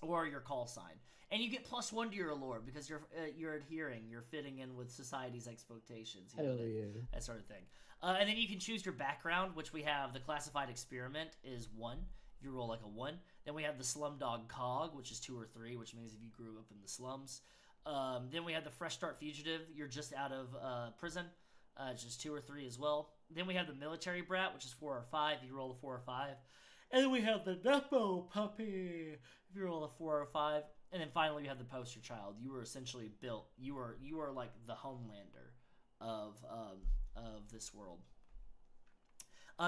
Or your call sign. And you get +1 to your allure because you're adhering, you're fitting in with society's expectations. Hell yeah. That sort of thing. And then you can choose your background, which we have the classified experiment is 1. If you roll like a 1. Then we have the slumdog cog, which is 2 or 3, which means if you grew up in the slums. Then we have the fresh start fugitive. You're just out of prison. It's just 2 or 3 as well. Then we have the military brat, which is 4 or 5. If you roll a 4 or 5. And then we have the Nepo puppy. If you roll a 4 or 5. And then finally, we have the poster child. You were essentially built. You are like the Homelander of this world.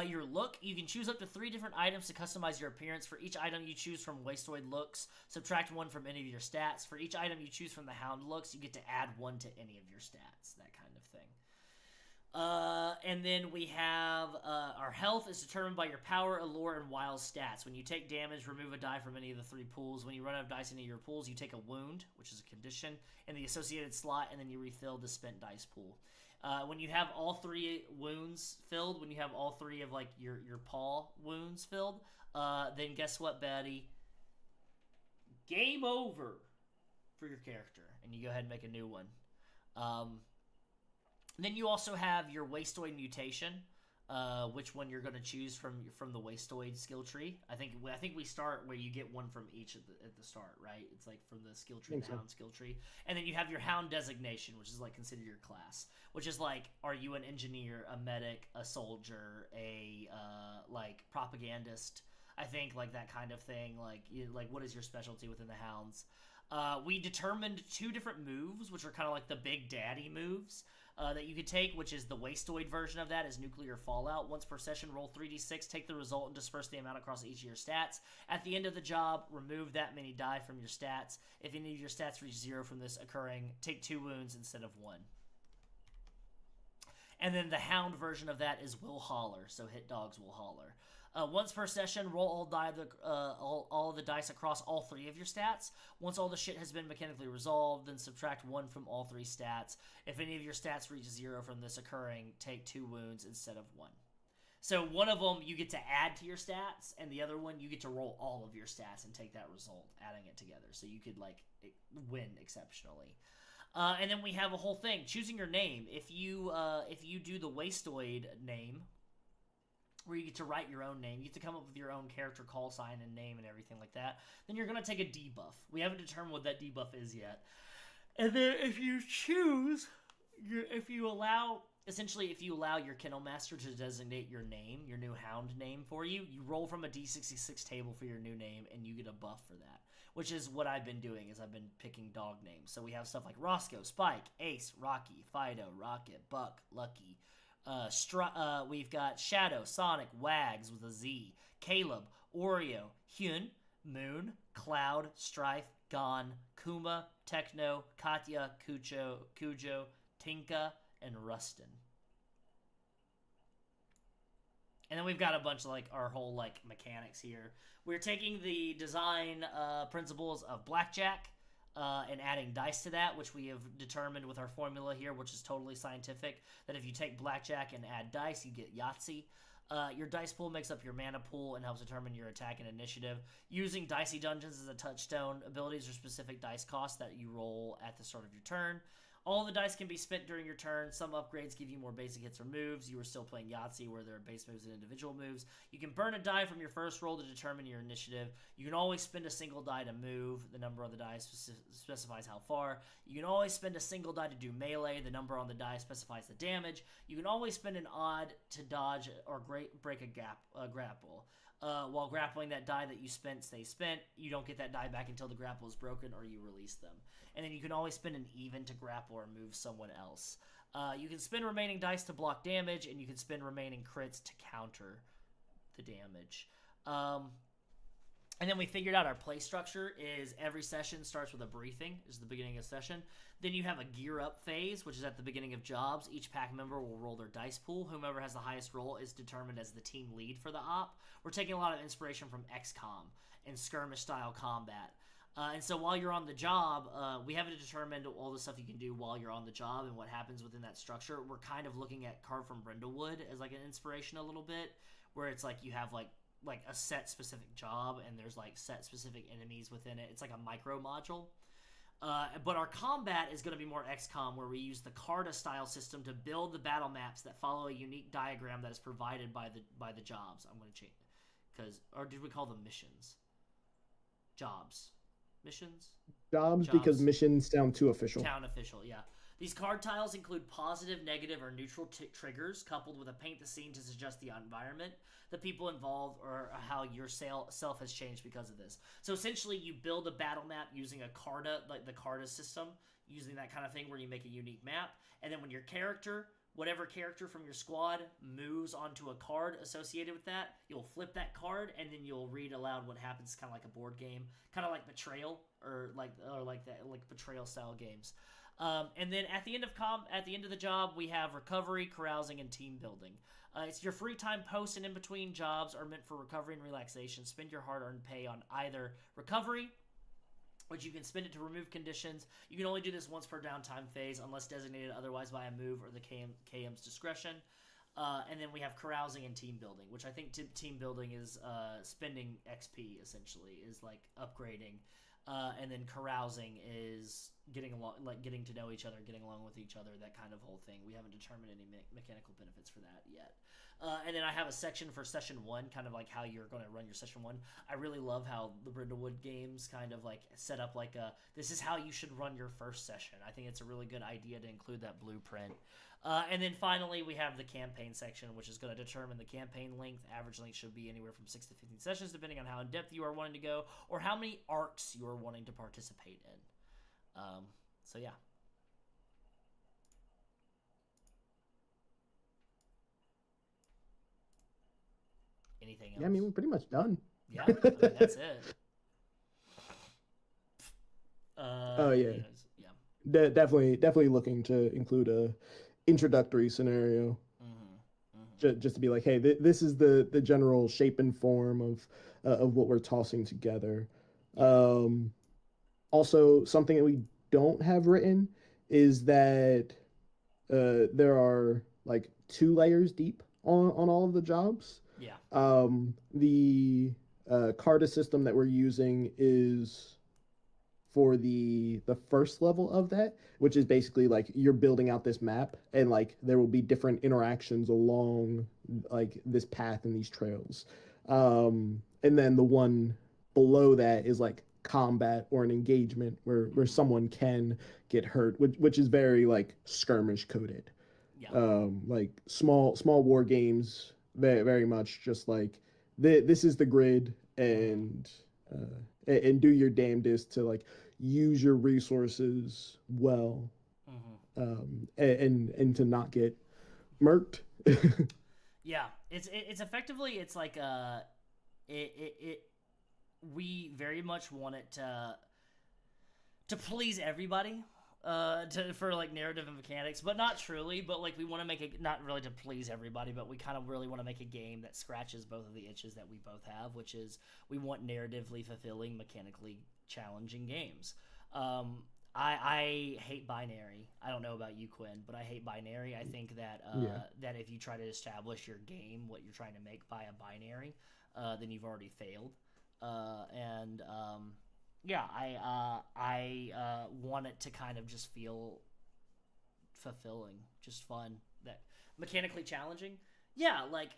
Your look. You can choose up to 3 different items to customize your appearance. For each item you choose from Wasteoid looks, subtract 1 from any of your stats. For each item you choose from the Hound looks, you get to add 1 to any of your stats. That kind of thing. And then we have our health is determined by your power, allure, and wild stats. When you take damage, remove a die from any of the 3 pools. When you run out of dice in any of your pools, you take a wound, which is a condition, in the associated slot, and then you refill the spent dice pool. When you have all 3 wounds filled, when you have all 3 of like your paw wounds filled, then guess what, Betty? Game over for your character, and you go ahead and make a new one. Then you also have your Wasteoid mutation, which one you're going to choose from the Wasteoid skill tree. I think we start where you get 1 from each at the start, right? It's like from the skill tree, the Hound skill tree. And then you have your Hound designation, which is like considered your class, which is like, are you an engineer, a medic, a soldier, a like propagandist? I think like that kind of thing. Like what is your specialty within the Hounds? We determined 2 different moves, which are kind of like the big daddy moves. That you could take, which is the Wasteoid version of that, is Nuclear Fallout. Once per session, roll 3d6, take the result, and disperse the amount across each of your stats. At the end of the job, remove that many die from your stats. If any of your stats reach 0 from this occurring, take 2 wounds instead of 1. And then the Hound version of that is Will Holler, so hit dogs will holler. Once per session, roll all of the dice across all 3 of your stats. Once all the shit has been mechanically resolved, then subtract 1 from all 3 stats. If any of your stats reach 0 from this occurring, take 2 wounds instead of 1. So one of them you get to add to your stats, and the other one you get to roll all of your stats and take that result, adding it together. So you could like win exceptionally. And then we have a whole thing choosing your name. If you do the Wastoid name, where you get to write your own name, you get to come up with your own character call sign and name and everything like that, then you're gonna take a debuff. We haven't determined what that debuff is yet. And then if you choose, if you allow your Kennel Master to designate your name, your new hound name for you, you roll from a D66 table for your new name, and you get a buff for that. Which is what I've been doing, is I've been picking dog names. So we have stuff like Roscoe, Spike, Ace, Rocky, Fido, Rocket, Buck, Lucky. We've got Shadow, Sonic, Wags with a Z, Caleb, Oreo, Hyun, Moon, Cloud, Strife, Gon, Kuma, Techno, Katya, Cujo, Tinka, and Rustin. And then we've got a bunch of like our whole like mechanics here. We're taking the design principles of blackjack and adding dice to that, which we have determined with our formula here, which is totally scientific, that if you take blackjack and add dice, you get Yahtzee. Your dice pool makes up your mana pool and helps determine your attack and initiative. Using Dicey Dungeons as a touchstone, abilities or specific dice costs that you roll at the start of your turn. All the dice can be spent during your turn. Some upgrades give you more basic hits or moves. You are still playing Yahtzee, where there are base moves and individual moves. You can burn a die from your first roll to determine your initiative. You can always spend a single die to move. The number on the die specifies how far. You can always spend a single die to do melee. The number on the die specifies the damage. You can always spend an odd to dodge or break a grapple. While grappling, that die that you spent stays spent. You don't get that die back until the grapple is broken or you release them. And then you can always spend an even to grapple or move someone else. You can spend remaining dice to block damage, and you can spend remaining crits to counter the damage. And then we figured out our play structure is every session starts with a briefing, is the beginning of session. Then you have a gear up phase, which is at the beginning of jobs. Each pack member will roll their dice pool. Whomever has the highest roll is determined as the team lead for the op. We're taking a lot of inspiration from XCOM and skirmish-style combat. And so while you're on the job, we haven't determined all the stuff you can do while you're on the job and what happens within that structure. We're kind of looking at Carved from Brindlewood as like an inspiration a little bit, where it's like you have like a set specific job and there's like set specific enemies within it. It's like a micro module. But our combat is going to be more XCOM, where we use the Carta style system to build the battle maps that follow a unique diagram that is provided by the jobs. I'm going to change, or did we call them missions? Jobs. Missions? Jobs, because missions sound too official. Town official, yeah. These card tiles include positive, negative, or neutral triggers coupled with a paint the scene to suggest the environment, the people involved, or how your self has changed because of this. So essentially, you build a battle map using a Carta, like the Carta system, using that kind of thing where you make a unique map, and then when your character, whatever character from your squad moves onto a card associated with that, you'll flip that card, and then you'll read aloud what happens, kind of like a board game, kind of like Betrayal, or like Betrayal style games. And then at the end of the job, we have recovery, carousing, and team building. It's your free time post and in between jobs are meant for recovery and relaxation. Spend your hard-earned pay on either recovery, which you can spend it to remove conditions. You can only do this once per downtime phase unless designated otherwise by a move or the KM's discretion. And then we have carousing and team building, which I think team building is spending XP, essentially, is like upgrading. And then carousing is getting along, like getting to know each other, getting along with each other, that kind of whole thing. We haven't determined any mechanical benefits for that yet. And then I have a section for session 1, kind of like how you're going to run your session 1. I really love how the Brindlewood games kind of like set up like this is how you should run your first session. I think it's a really good idea to include that blueprint. And then finally, we have the campaign section, which is going to determine the campaign length. Average length should be anywhere from 6 to 15 sessions, depending on how in depth you are wanting to go or how many arcs you are wanting to participate in. So yeah. Anything else? Yeah, I mean, we're pretty much done. Yeah, I mean, that's it. Oh yeah. Anyways, definitely looking to include a introductory scenario. just to be like, hey, this is the general shape and form of what we're tossing together. Um, Also, something that we don't have written is that there are like 2 layers deep on all of the jobs. Yeah. The Carta system that we're using is for the first level of that, which is basically like you're building out this map, and like there will be different interactions along like this path and these trails. And then the one below that is like combat or an engagement where someone can get hurt, which is very like skirmish coded. Yeah. Like small war games, very much just like this is the grid, and do your damnedest to like use your resources well, and to not get murked. Yeah, it's effectively, it's like we very much want it to please everybody, for like narrative and mechanics, but not truly. But like we want to make it not really to please everybody, but we kind of really want to make a game that scratches both of the itches that we both have, which is we want narratively fulfilling, mechanically challenging games. I hate binary. I don't know about you, Quinn, but I hate binary. I think that that if you try to establish your game, what you're trying to make by a binary, then you've already failed. Yeah, I want it to kind of just feel fulfilling, just fun, that mechanically challenging. Yeah, like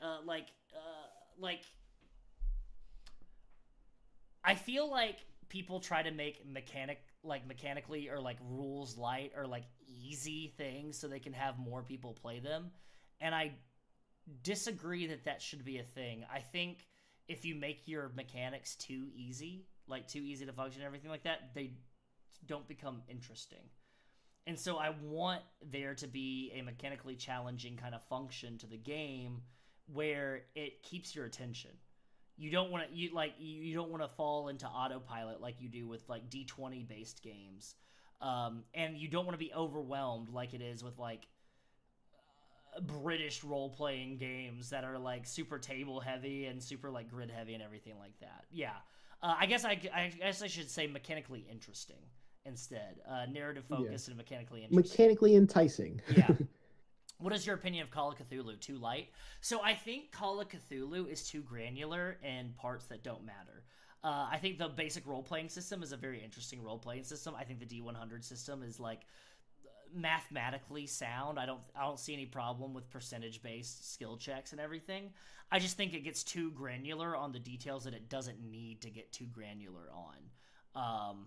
I feel like people try to make mechanically or like rules light or like easy things so they can have more people play them, and I disagree that should be a thing. I think if you make your mechanics too easy, like too easy to function and everything like that, they don't become interesting. And so I want there to be a mechanically challenging kind of function to the game where it keeps your attention. You don't want to you don't want to fall into autopilot like you do with like D20 based games, and you don't want to be overwhelmed like it is with like British role playing games that are like super table heavy and super like grid heavy and everything like that. Yeah, I guess I should say mechanically interesting instead. Narrative focused and mechanically interesting. Mechanically enticing. Yeah. What is your opinion of Call of Cthulhu? Too light? So I think Call of Cthulhu is too granular in parts that don't matter. I think the basic role-playing system is a very interesting role-playing system. I think the D100 system is like mathematically sound. I don't see any problem with percentage-based skill checks and everything. I just think it gets too granular on the details that it doesn't need to get too granular on.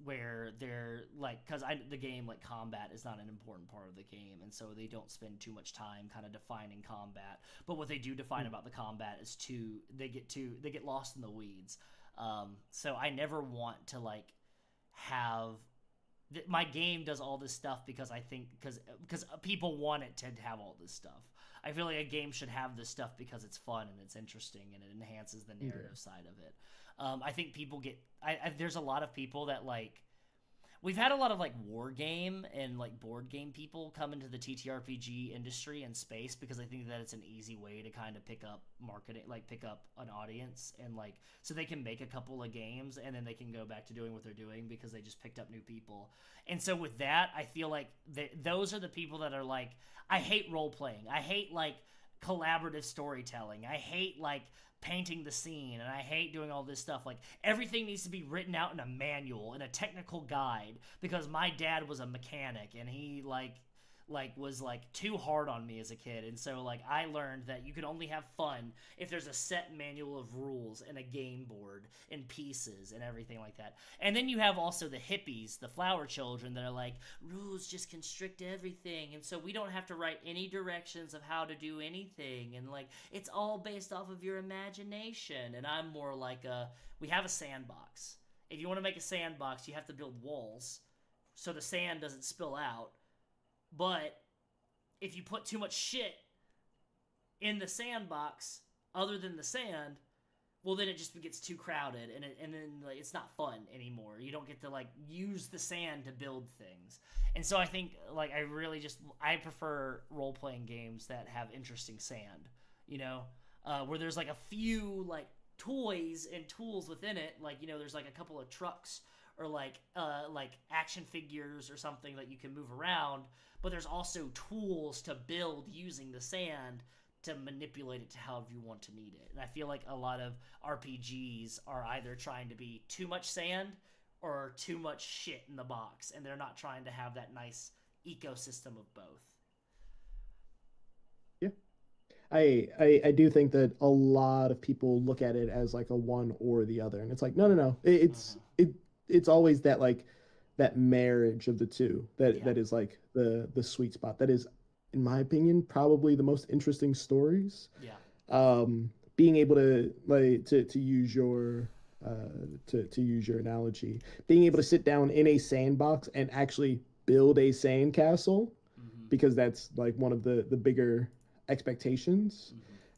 Where they're like, because the game like combat is not an important part of the game, and so they don't spend too much time kind of defining combat. But what they do define about the combat is they get lost in the weeds. So I never want to like have my game does all this stuff because I think because people want it to have all this stuff. I feel like a game should have this stuff because it's fun and it's interesting and it enhances the narrative side of it. I think people get there's a lot of people that like, we've had a lot of like war game and like board game people come into the TTRPG industry and space because I think that it's an easy way to kind of pick up marketing, like pick up an audience, and like so they can make a couple of games and then they can go back to doing what they're doing because they just picked up new people. And so with that, I feel like those are the people that are like, I hate role playing, I hate like collaborative storytelling, I hate like painting the scene, and I hate doing all this stuff. Like everything needs to be written out in a manual, in a technical guide, because my dad was a mechanic and he like was like too hard on me as a kid. And so like I learned that you can only have fun if there's a set manual of rules and a game board and pieces and everything like that. And then you have also the hippies, the flower children, that are like, rules just constrict everything, and so we don't have to write any directions of how to do anything, and like it's all based off of your imagination. And I'm more like we have a sandbox. If you want to make a sandbox, you have to build walls so the sand doesn't spill out. But if you put too much shit in the sandbox other than the sand, well, then it just gets too crowded, and then like it's not fun anymore. You don't get to like use the sand to build things. And so I think like I prefer role playing games that have interesting sand, you know, where there's like a few like toys and tools within it. Like, you know, there's like a couple of trucks or like action figures or something that you can move around, but there's also tools to build using the sand to manipulate it to however you want to need it. And I feel like a lot of RPGs are either trying to be too much sand or too much shit in the box, and they're not trying to have that nice ecosystem of both. Yeah. I do think that a lot of people look at it as like a one or the other, and it's like no. It's always that like that marriage of the two that is like the sweet spot. That is, in my opinion, probably the most interesting stories. Yeah. Being able to like to use your to use your analogy, being able to sit down in a sandbox and actually build a sandcastle, because that's like one of the bigger expectations.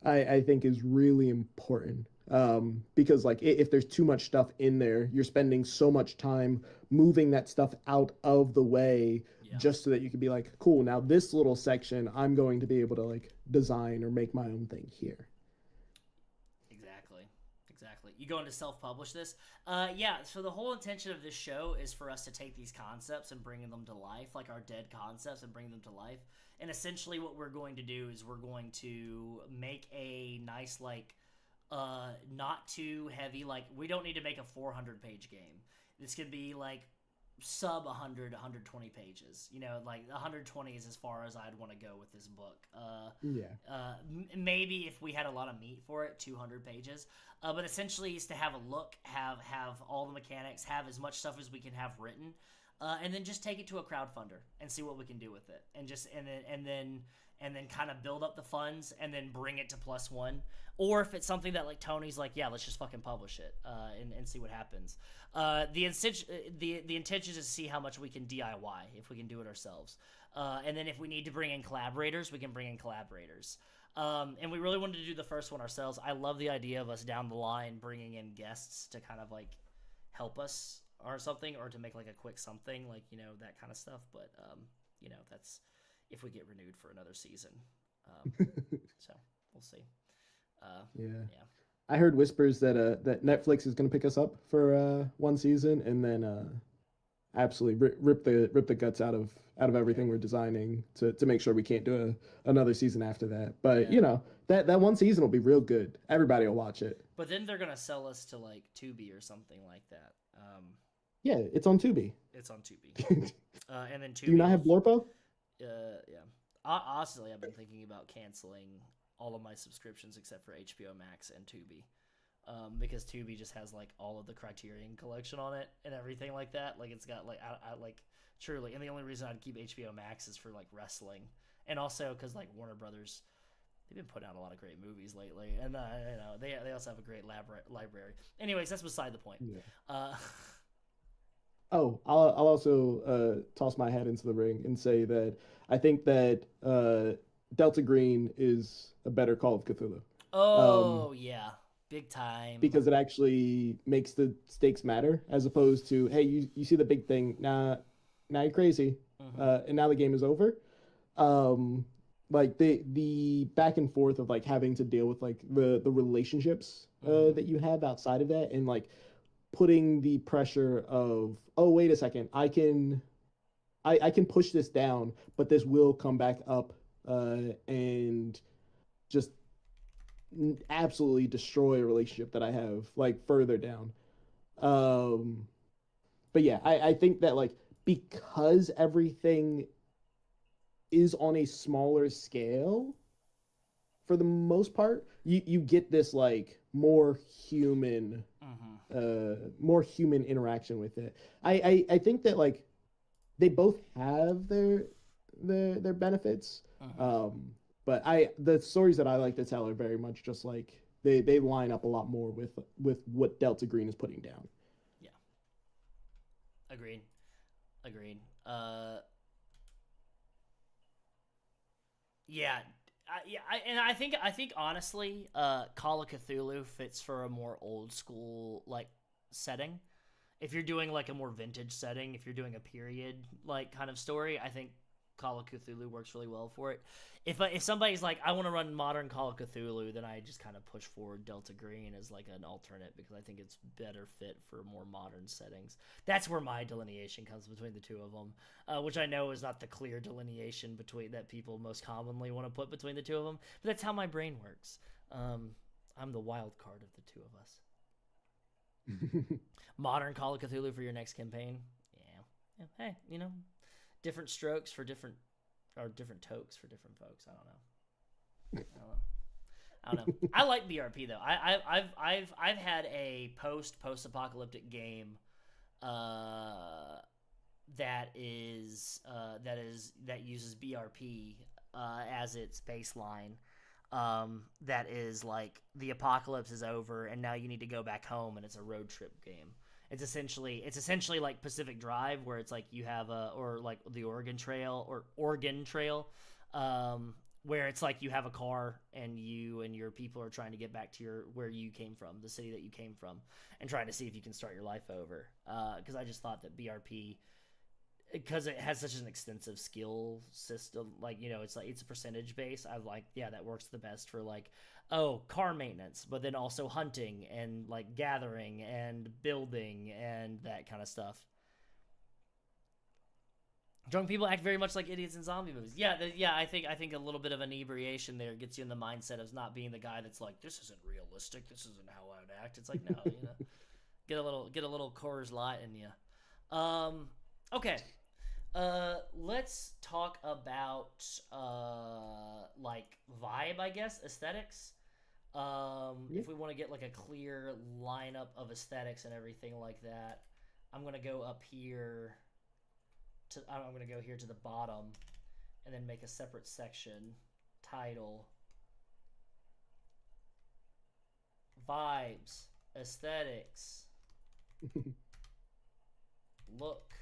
I think is really important, because like if there's too much stuff in there, you're spending so much time moving that stuff out of the way, just so that you can be like, cool, now this little section I'm going to be able to like design or make my own thing here. Exactly. You going to self-publish this? Yeah, so the whole intention of this show is for us to take these concepts and bring them to life, like our dead concepts, and bring them to life. And essentially what we're going to do is we're going to make a nice, like, not too heavy, like, we don't need to make a 400-page game. This could be, like, sub 100, 120 pages. You know, like 120 is as far as I'd want to go with this book. Maybe if we had a lot of meat for it, 200 pages. But essentially, is to have a look, have all the mechanics, have as much stuff as we can have written, and then just take it to a crowdfunder and see what we can do with it, and then kind of build up the funds and then bring it to +1. Or if it's something that like Tony's like, yeah, let's just fucking publish it and see what happens. The intention is to see how much we can DIY, if we can do it ourselves. And then if we need to bring in collaborators, we can bring in collaborators. And we really wanted to do the first one ourselves. I love the idea of us down the line bringing in guests to kind of like help us or something, or to make like a quick something, like, you know, that kind of stuff. But, you know, that's if we get renewed for another season. So we'll see. Yeah. I heard whispers that that Netflix is going to pick us up for one season, and then absolutely rip the guts out of everything we're designing to make sure we can't do another season after that. But you know, that one season will be real good. Everybody will watch it. But then they're gonna sell us to like Tubi or something like that. Yeah, it's on Tubi. It's on Tubi. And then Tubi. Do you not have Blorpo? Yeah. Honestly, I've been thinking about canceling all of my subscriptions except for HBO Max and Tubi. Because Tubi just has like all of the Criterion collection on it and everything like that. Like it's got like I like truly, and the only reason I'd keep HBO Max is for like wrestling, and also because like Warner Brothers, they've been putting out a lot of great movies lately, and you know they also have a great library. Anyways, that's beside the point. Yeah. Oh, I'll also toss my hat into the ring and say that I think that Delta Green is a better Call of Cthulhu. Oh yeah. Big time. Because it actually makes the stakes matter, as opposed to, hey, you see the big thing, now you're crazy, and now the game is over. Like the back and forth of like having to deal with like the relationships that you have outside of that, and like putting the pressure of, oh wait a second, I can push this down, but this will come back up and just absolutely destroy a relationship that I have like further down. But yeah, I think that like because everything is on a smaller scale, for the most part, you get this like more human interaction with it. I think that like they both have their benefits. But the stories that I like to tell are very much just like they line up a lot more with what Delta Green is putting down. Yeah. Agreed. Yeah. I think honestly, Call of Cthulhu fits for a more old school like setting. If you're doing like a more vintage setting, if you're doing a period like kind of story, I think Call of Cthulhu works really well for it. If somebody's like, I want to run modern Call of Cthulhu, then I just kind of push forward Delta Green as like an alternate because I think it's better fit for more modern settings. That's where my delineation comes between the two of them, which I know is not the clear delineation between that people most commonly want to put between the two of them, but that's how my brain works. I'm the wild card of the two of us. Modern Call of Cthulhu for your next campaign. Yeah. Hey, different strokes for different or different tokes for different folks. I don't know. I like BRP though. I've had a post-apocalyptic game that uses BRP as its baseline. That is like the apocalypse is over and now you need to go back home and it's a road trip game. It's essentially like Pacific Drive where it's like you have or like the Oregon Trail where it's like you have a car and you and your people are trying to get back to where you came from, the city that you came from, and trying to see if you can start your life over. Because I just thought that BRP, because it has such an extensive skill system, like it's a percentage base. I like, yeah, that works the best for like, car maintenance, but then also hunting and like gathering and building and that kind of stuff. Drunk people act very much like idiots in zombie movies. Yeah, I think a little bit of inebriation there gets you in the mindset of not being the guy that's like, this isn't realistic, this isn't how I would act. It's like, no, get a little Coors Light in you. Okay. Let's talk about like vibe, I guess, aesthetics. If we want to get like a clear lineup of aesthetics and everything like that, I'm gonna go up here. I'm gonna go here to the bottom, and then make a separate section. Title. Vibes, aesthetics, look,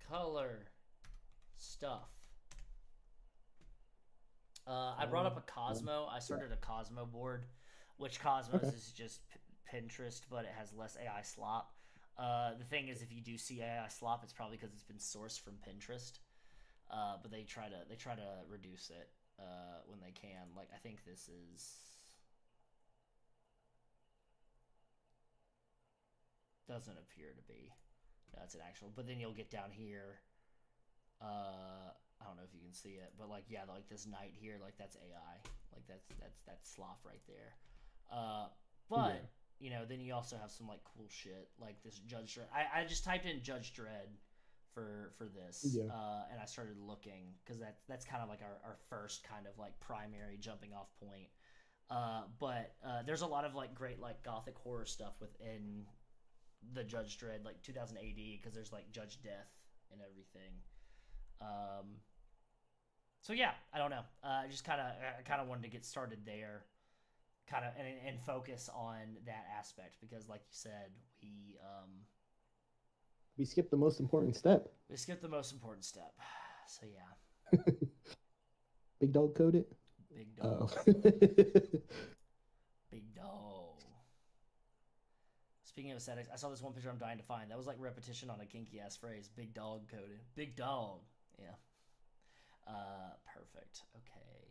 color, stuff. I brought up a Cosmo. I started a Cosmo board, which Cosmos is just Pinterest, but it has less AI slop. The thing is, if you do see AI slop, it's probably because it's been sourced from Pinterest. But they try to reduce it when they can. Like I think this is doesn't appear to be. That's an actual. But then you'll get down here. I don't know if you can see it, but like like this knight here, like that's AI, like that's sloth right there. But then you also have some like cool shit like this Judge Dredd. I just typed in Judge Dredd for this, and I started looking because that's kind of like our first kind of like primary jumping off point. But there's a lot of like great like gothic horror stuff within the Judge Dredd, like 2000 AD, because there's like Judge Death and everything. So yeah, I don't know. I just kind of wanted to get started there, kind of and focus on that aspect because, like you said, we skipped the most important step. So yeah. Big dog code it. Big dog. Big dog. Speaking of aesthetics, I saw this one picture I'm dying to find. That was like repetition on a kinky ass phrase. Big dog coded. Big dog. Yeah. Perfect. Okay.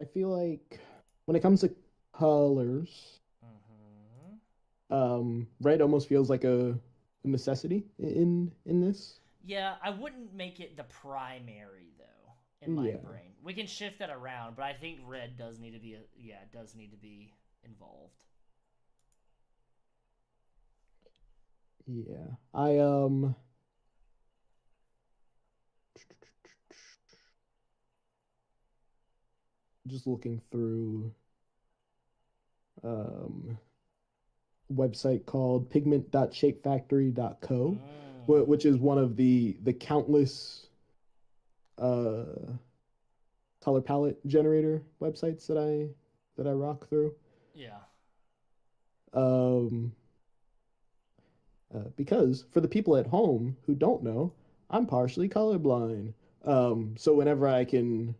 I feel like when it comes to colors, red almost feels like a necessity in this. Yeah, I wouldn't make it the primary though in my brain. We can shift that around, but I think red does need to be involved. Yeah. I just looking through website called pigment.shapefactory.co, which is one of the countless color palette generator websites that I rock through. Yeah. Because for the people at home who don't know, I'm partially colorblind. So whenever I can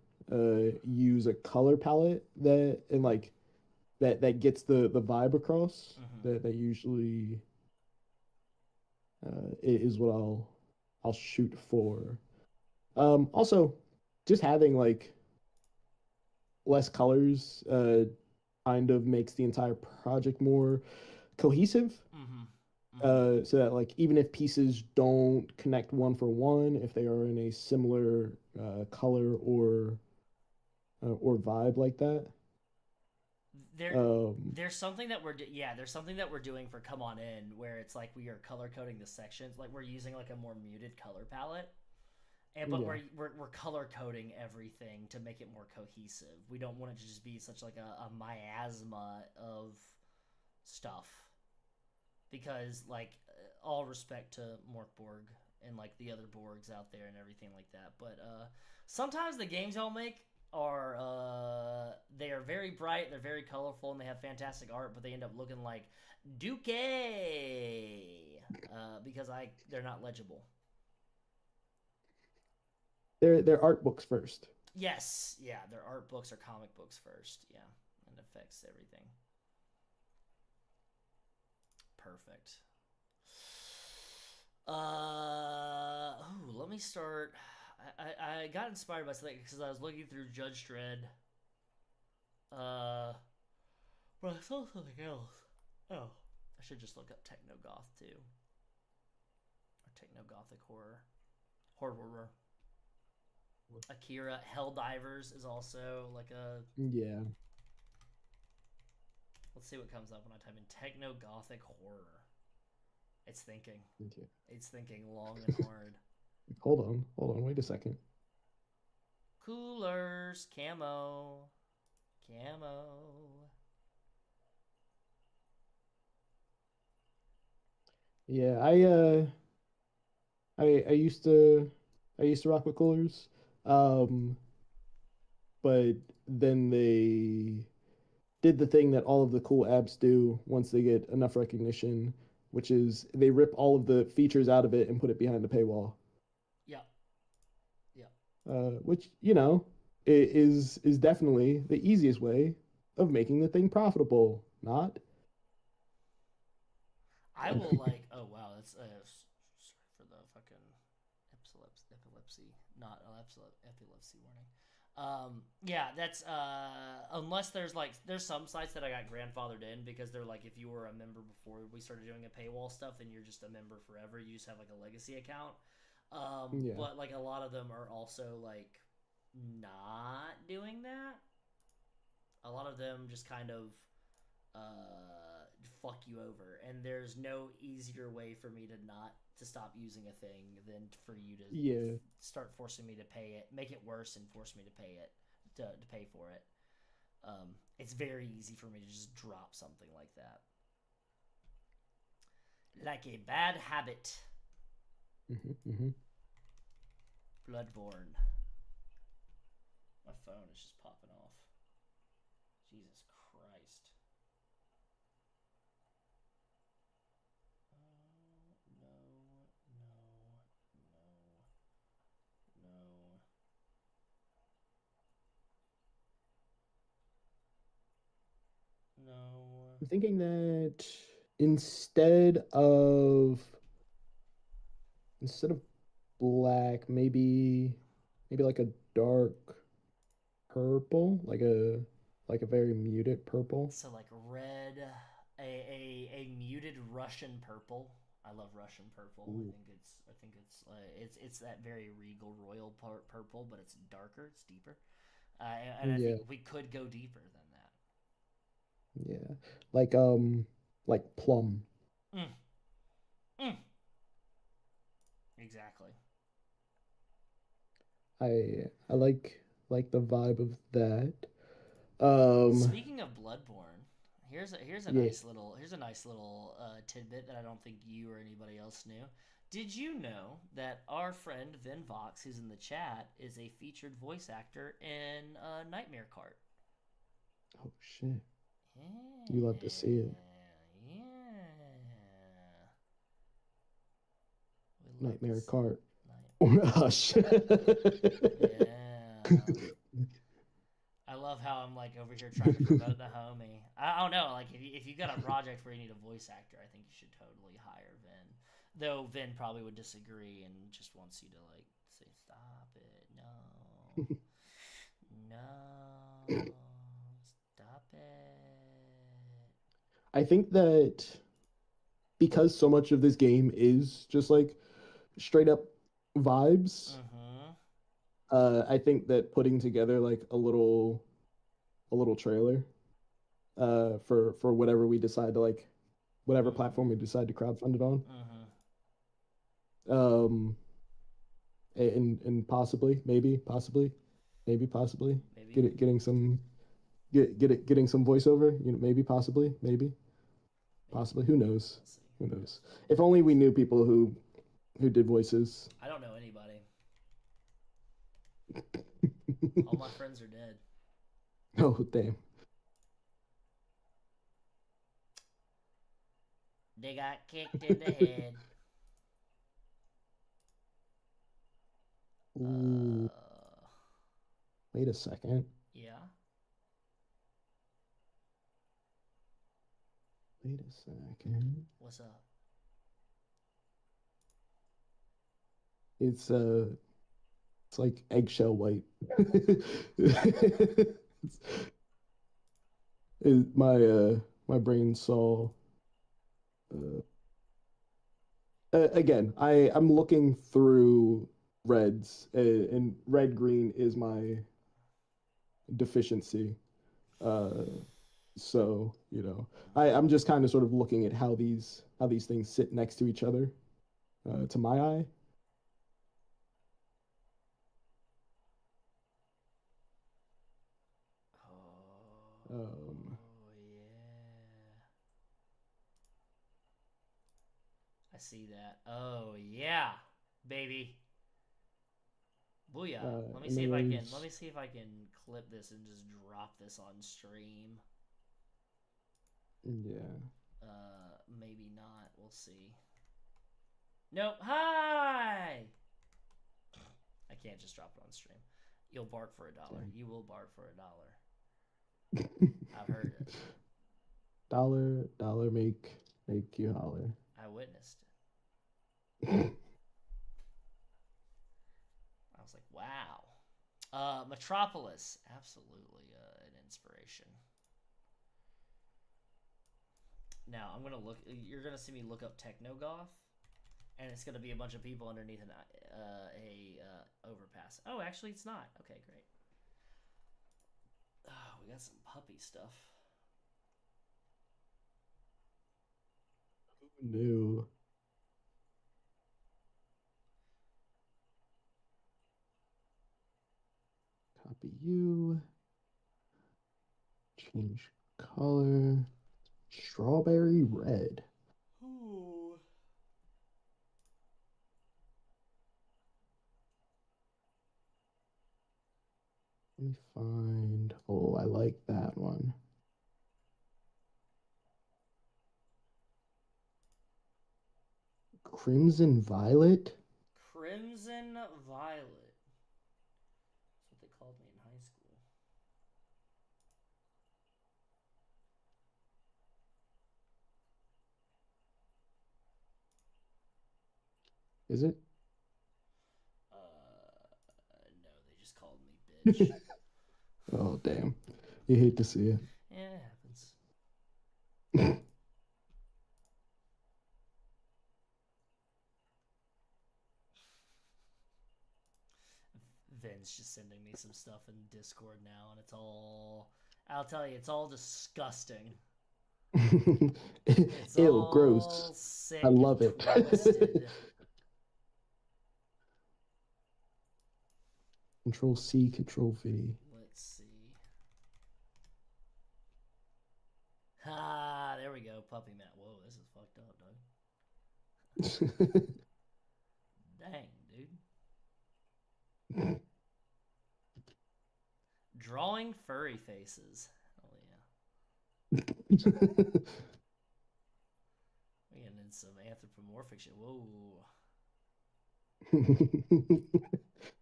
use a color palette that gets the vibe across, Mm-hmm. that usually is what I'll shoot for. Also, just having like less colors kind of makes the entire project more cohesive. Mm-hmm. Mm-hmm. So that like even if pieces don't connect one for one, if they are in a similar color or vibe like that, There, um, there's something that there's something that we're doing for Come On In where it's like we are color coding the sections, like we're using like a more muted color palette, and but yeah, we're color coding everything to make it more cohesive. We don't want it to just be such like a miasma of stuff because like all respect to Morkborg and like the other Borgs out there and everything like that, but sometimes the games y'all make are they are very bright, they're very colorful, and they have fantastic art, but they end up looking like Duque because they're not legible. they're art books first. Yes, yeah, they're art books or comic books first, yeah, and affects everything. Perfect. Let me start. I got inspired by something because I was looking through Judge Dredd. Uh, but I saw something else. Oh, I should just look up techno goth too, or techno gothic horror. Horror. Akira Helldivers is also like a. Yeah, Let's see what comes up when I type in techno gothic horror. It's thinking. yeah. It's thinking long and hard. Hold on, wait a second. Coolers, camo. Yeah, I I used to rock with coolers, um, but then they did the thing that all of the cool apps do once they get enough recognition, which is they rip all of the features out of it and put it behind the paywall. Yeah, yeah. Which is definitely the easiest way of making the thing profitable. Not. I will like. Oh wow, that's sorry for the fucking epilepsy, not epilepsy warning. Yeah, that's unless there's some sites that I got grandfathered in because they're like if you were a member before we started doing a paywall stuff, then you're just a member forever. You just have like a legacy account. Yeah. But like a lot of them are also like not doing that. A lot of them just kind of fuck you over, and there's no easier way for me to not to stop using a thing than for you to Yeah. start forcing me to pay it, make it worse, and force me to pay it to pay for it. It's very easy for me to just drop something like that, like a bad habit. Hmm. Bloodborne. My phone is just popping off. Jesus Christ. No, no. No. I'm thinking that instead of instead of black, maybe like a dark purple, like a very muted purple. So like red, a muted Russian purple. I love Russian purple. Ooh, I think it's that very regal royal purple, but it's darker, it's deeper. And I think yeah, we could go deeper than yeah. Like like plum. that. Mm, exactly. I like the vibe of that. Um, Speaking of Bloodborne, yeah. here's a nice little tidbit that I don't think you or anybody else knew. Did you know that our friend Vin Vox, who's in the chat, is a featured voice actor in Nightmare Cart? Oh shit. You love to Yeah, see it. yeah. love Nightmare this. Cart. Night. Or Hush. Yeah. I love how I'm like over here trying to promote the homie. I don't know, like if you got a project where you need a voice actor, I think you should totally hire Vin. Though Vin probably would disagree and just wants you to like say, "Stop it, no, no, stop it." I think that because so much of this game is just like straight up vibes, I think that putting together like a little trailer for whatever we decide to like whatever platform we decide to crowdfund it on. Um and possibly, possibly getting some getting some voiceover, you know, maybe possibly, who knows? Who knows? If only we knew people who did voices. I don't know anybody. All my friends are dead. Oh, damn. They got kicked in the head. Ooh. Wait a second. Yeah. Wait a second. What's up? It's like eggshell white. My brain saw again, I'm looking through reds, and red green is my deficiency. So, you know, I'm just kind of sort of looking at how these things sit next to each other, to my eye. Um, Yeah. I see that. Oh yeah, baby. Booyah. Let me and see then if I can clip this and just drop this on stream. yeah. Maybe not. We'll see. Nope. Hi. I can't just drop it on stream. You'll bark for $1. Dang. You will bark for $1. I've heard it. Dollar make you holler. I witnessed it. I was like, wow. Metropolis, absolutely an inspiration. Now I'm gonna look. You're gonna see me look up Technogoth, and it's gonna be a bunch of people underneath an overpass. Oh, actually, it's not. Okay, great. Oh, we got some puppy stuff. Who knew? Copy you. Change color. Strawberry red. Ooh. Let me find. Oh, I like that one. Crimson Violet? Crimson Violet. That's what they called me in high school. Is it? No, they just called me bitch. Oh, damn. You hate to see it. Yeah, it happens. Vin's just sending me some stuff in Discord now, and it's all, I'll tell you, it's all disgusting. It's Ew, all gross. sick I love and it. twisted. Control C, Control V. Let's see. Ah, there we go. Puppy mat. Whoa, this is fucked up, dog. Dang, dude. Drawing furry faces. Oh yeah. We getting into some anthropomorphic shit. Whoa.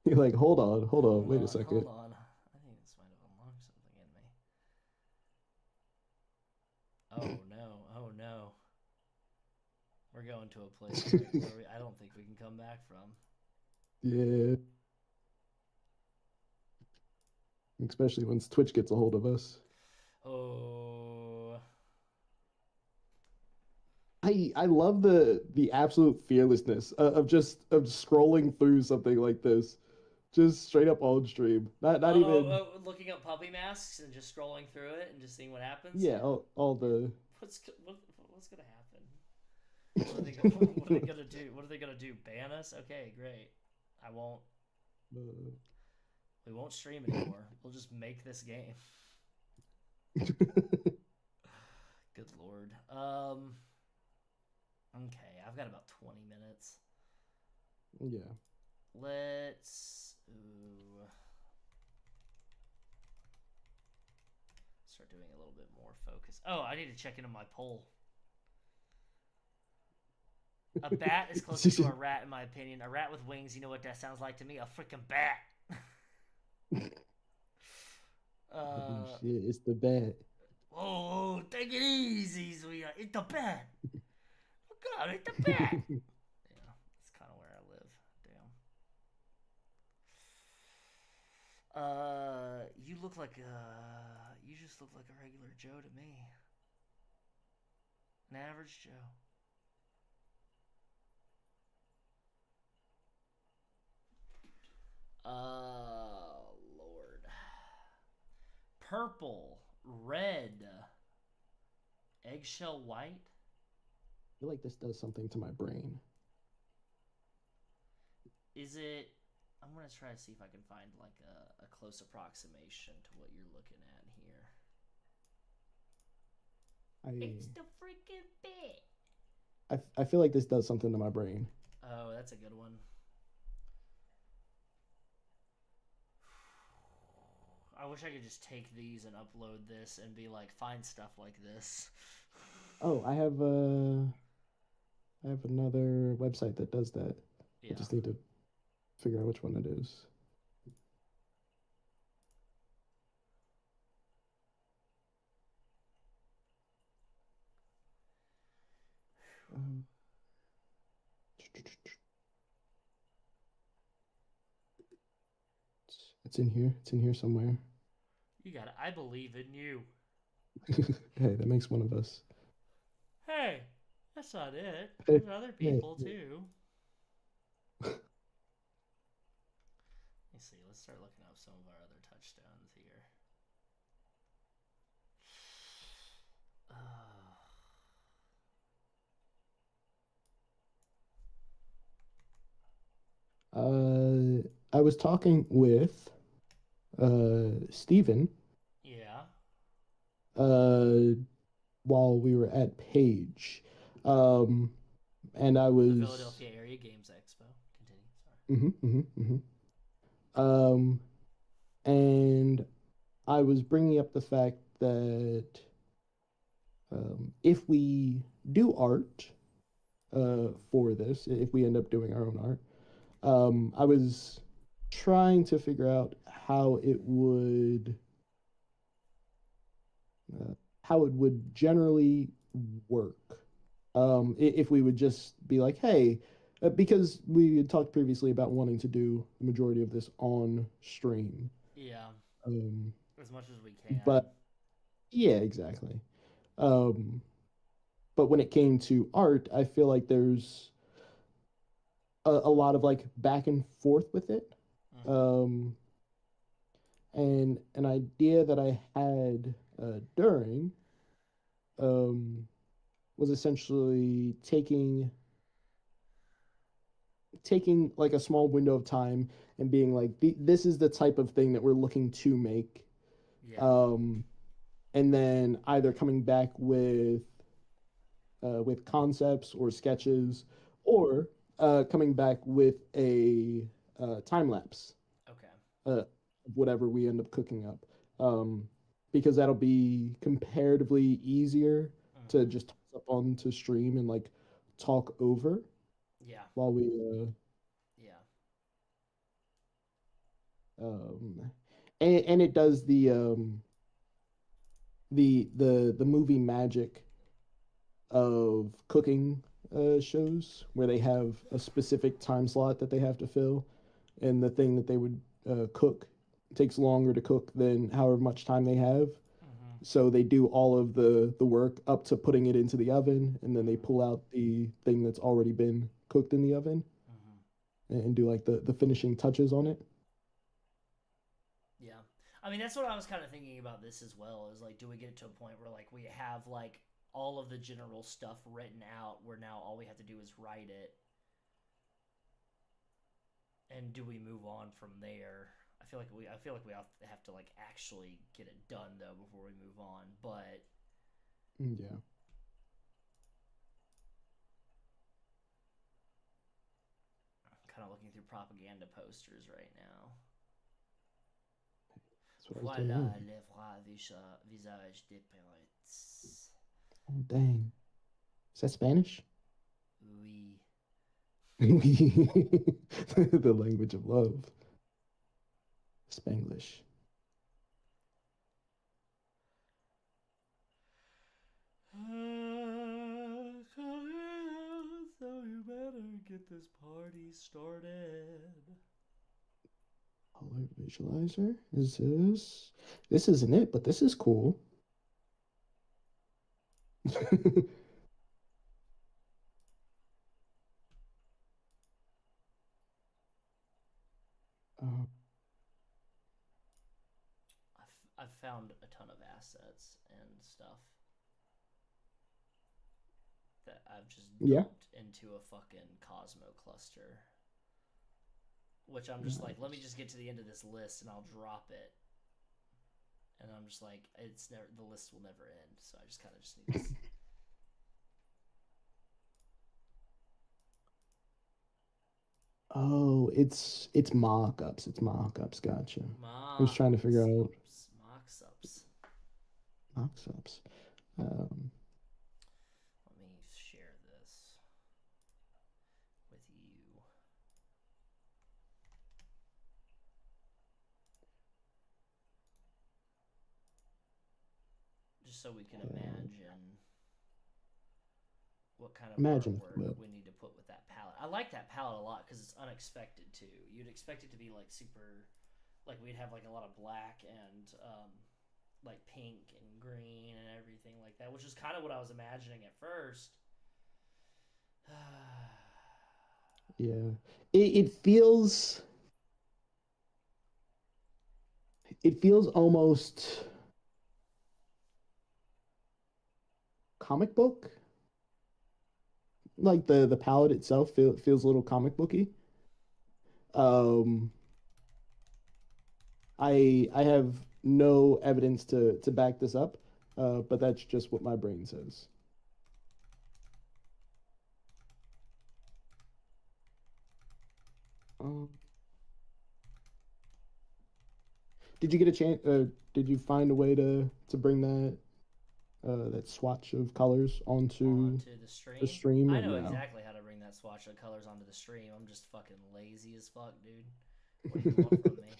You're like, hold on, wait a Hold second. on. I think this might have unlocked something in me. Oh no, oh no. We're going to a place where I don't think we can come back from. Yeah, especially once Twitch gets a hold of us. Oh. I love the absolute fearlessness of scrolling through something like this, just straight up on stream. Not even Looking up puppy masks and just scrolling through it and just seeing what happens. yeah, Yeah. all the What's gonna happen? What are they gonna do? What are they gonna do? Ban us? Okay, great. I won't. We won't stream anymore. We'll just make this game. Good lord. Okay, I've got about 20 minutes. yeah. Let's start doing a little bit more focus. Oh, I need to check into my poll. A bat is closer to a rat, in my opinion. A rat with wings, you know what that sounds like to me? A freaking bat. Oh, shit, it's the bat. Oh, take it easy, sweetheart. It's the bat. Oh God, it's the bat. Yeah, that's kind of where I live. Damn. You look like you just look like a regular Joe to me. An average Joe. Lord. Purple, red, eggshell white. I feel like this does something to my brain. Is it? I'm gonna try to see if I can find like a close approximation to what you're looking at here. It's the freaking bit. I feel like this does something to my brain. Oh, that's a good one. I wish I could just take these and upload this and be like, find stuff like this. Oh, I have another website that does that. Yeah. I just need to figure out which one it is. It's in here. It's in here somewhere. You got it. I believe in you. Hey, that makes one of us. Hey, that's not it. Hey, There's other people too. Let's see. Let's start looking up some of our other touchstones here. I was talking with Steven. Yeah. While we were at Page. And I was The Philadelphia Area Games Expo. Continue. Sorry. And I was bringing up the fact that if we do art for this, if we end up doing our own art, I was trying to figure out how it would generally work. If we would just be like, hey, because we had talked previously about wanting to do the majority of this on stream. Yeah. Um, as much as we can. But yeah, exactly. But when it came to art, I feel like there's a lot of like back and forth with it. And an idea that I had during was essentially taking like a small window of time and being like, this is the type of thing that we're looking to make. Yeah. And then either coming back with concepts or sketches, or coming back with a time lapse. Okay. Whatever we end up cooking up, because that'll be comparatively easier to just toss up onto stream and like talk over. Yeah. While we Yeah. And it does the movie magic of cooking shows where they have a specific time slot that they have to fill, and the thing that they would cook takes longer to cook than however much time they have. Mm-hmm. So they do all of the work up to putting it into the oven, and then they Mm-hmm. pull out the thing that's already been cooked in the oven Mm-hmm. and do like the finishing touches on it. Yeah. I mean, that's what I was kind of thinking about this as well. Is like, do we get to a point where like we have like all of the general stuff written out, where now all we have to do is write it, and do we move on from there? I feel like we have to like actually get it done though before we move on. But Yeah, I'm kind of looking through propaganda posters right now. that's what I was doing. Voilà Anyway. le vrai visage des pirates. Oh dang, is that Spanish? Oui. The language of love, Spanglish. So you better get this party started. Color visualizer. Is this? This isn't it, but this is cool. uh, I've found a ton of assets and stuff that I've just yeah. dumped into a fucking Cosmo cluster. Which I'm just like, let me Nice. just get to the end of this list and I'll drop it. And I'm just like, it's never the list will never end. So I just kind of just need this. Oh, it's mock-ups. It's mock-ups. Gotcha. I was trying to figure out Mock-ups. mock-ups. Um, Let me share this with you. Just so we can imagine what kind of imagine if artwork we need to put with that palette. I like that palette a lot because it's unexpected too. You'd expect it to be like super, like we'd have like a lot of black and like pink and green and everything like that, which is kind of what I was imagining at first. yeah. It feels almost comic book. Like the palette itself feels a little comic booky. Um, I have no evidence to back this up, but that's just what my brain says. Um, did you get a chance? Did you find a way to bring that swatch of colors onto Onto the the stream. stream I or know no? exactly how to bring that swatch of colors onto the stream. I'm just fucking lazy as fuck, dude. What do you want from me?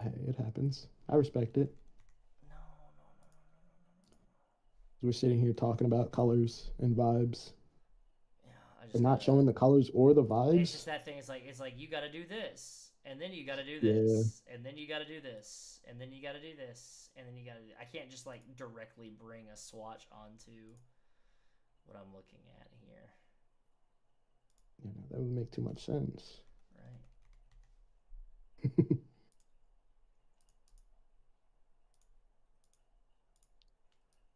Hey, it happens. I respect it. No, no, no, no, We're sitting here talking about colors and vibes, no. Yeah, I but just not gotta. showing the colors or the It's just vibes. that thing. It's like you gotta do this, and then you gotta do Yeah, this, and then you gotta do this, and then you gotta do this, and then you gotta. I can't just like directly bring a swatch onto what I'm looking at here, that would make too much sense. right?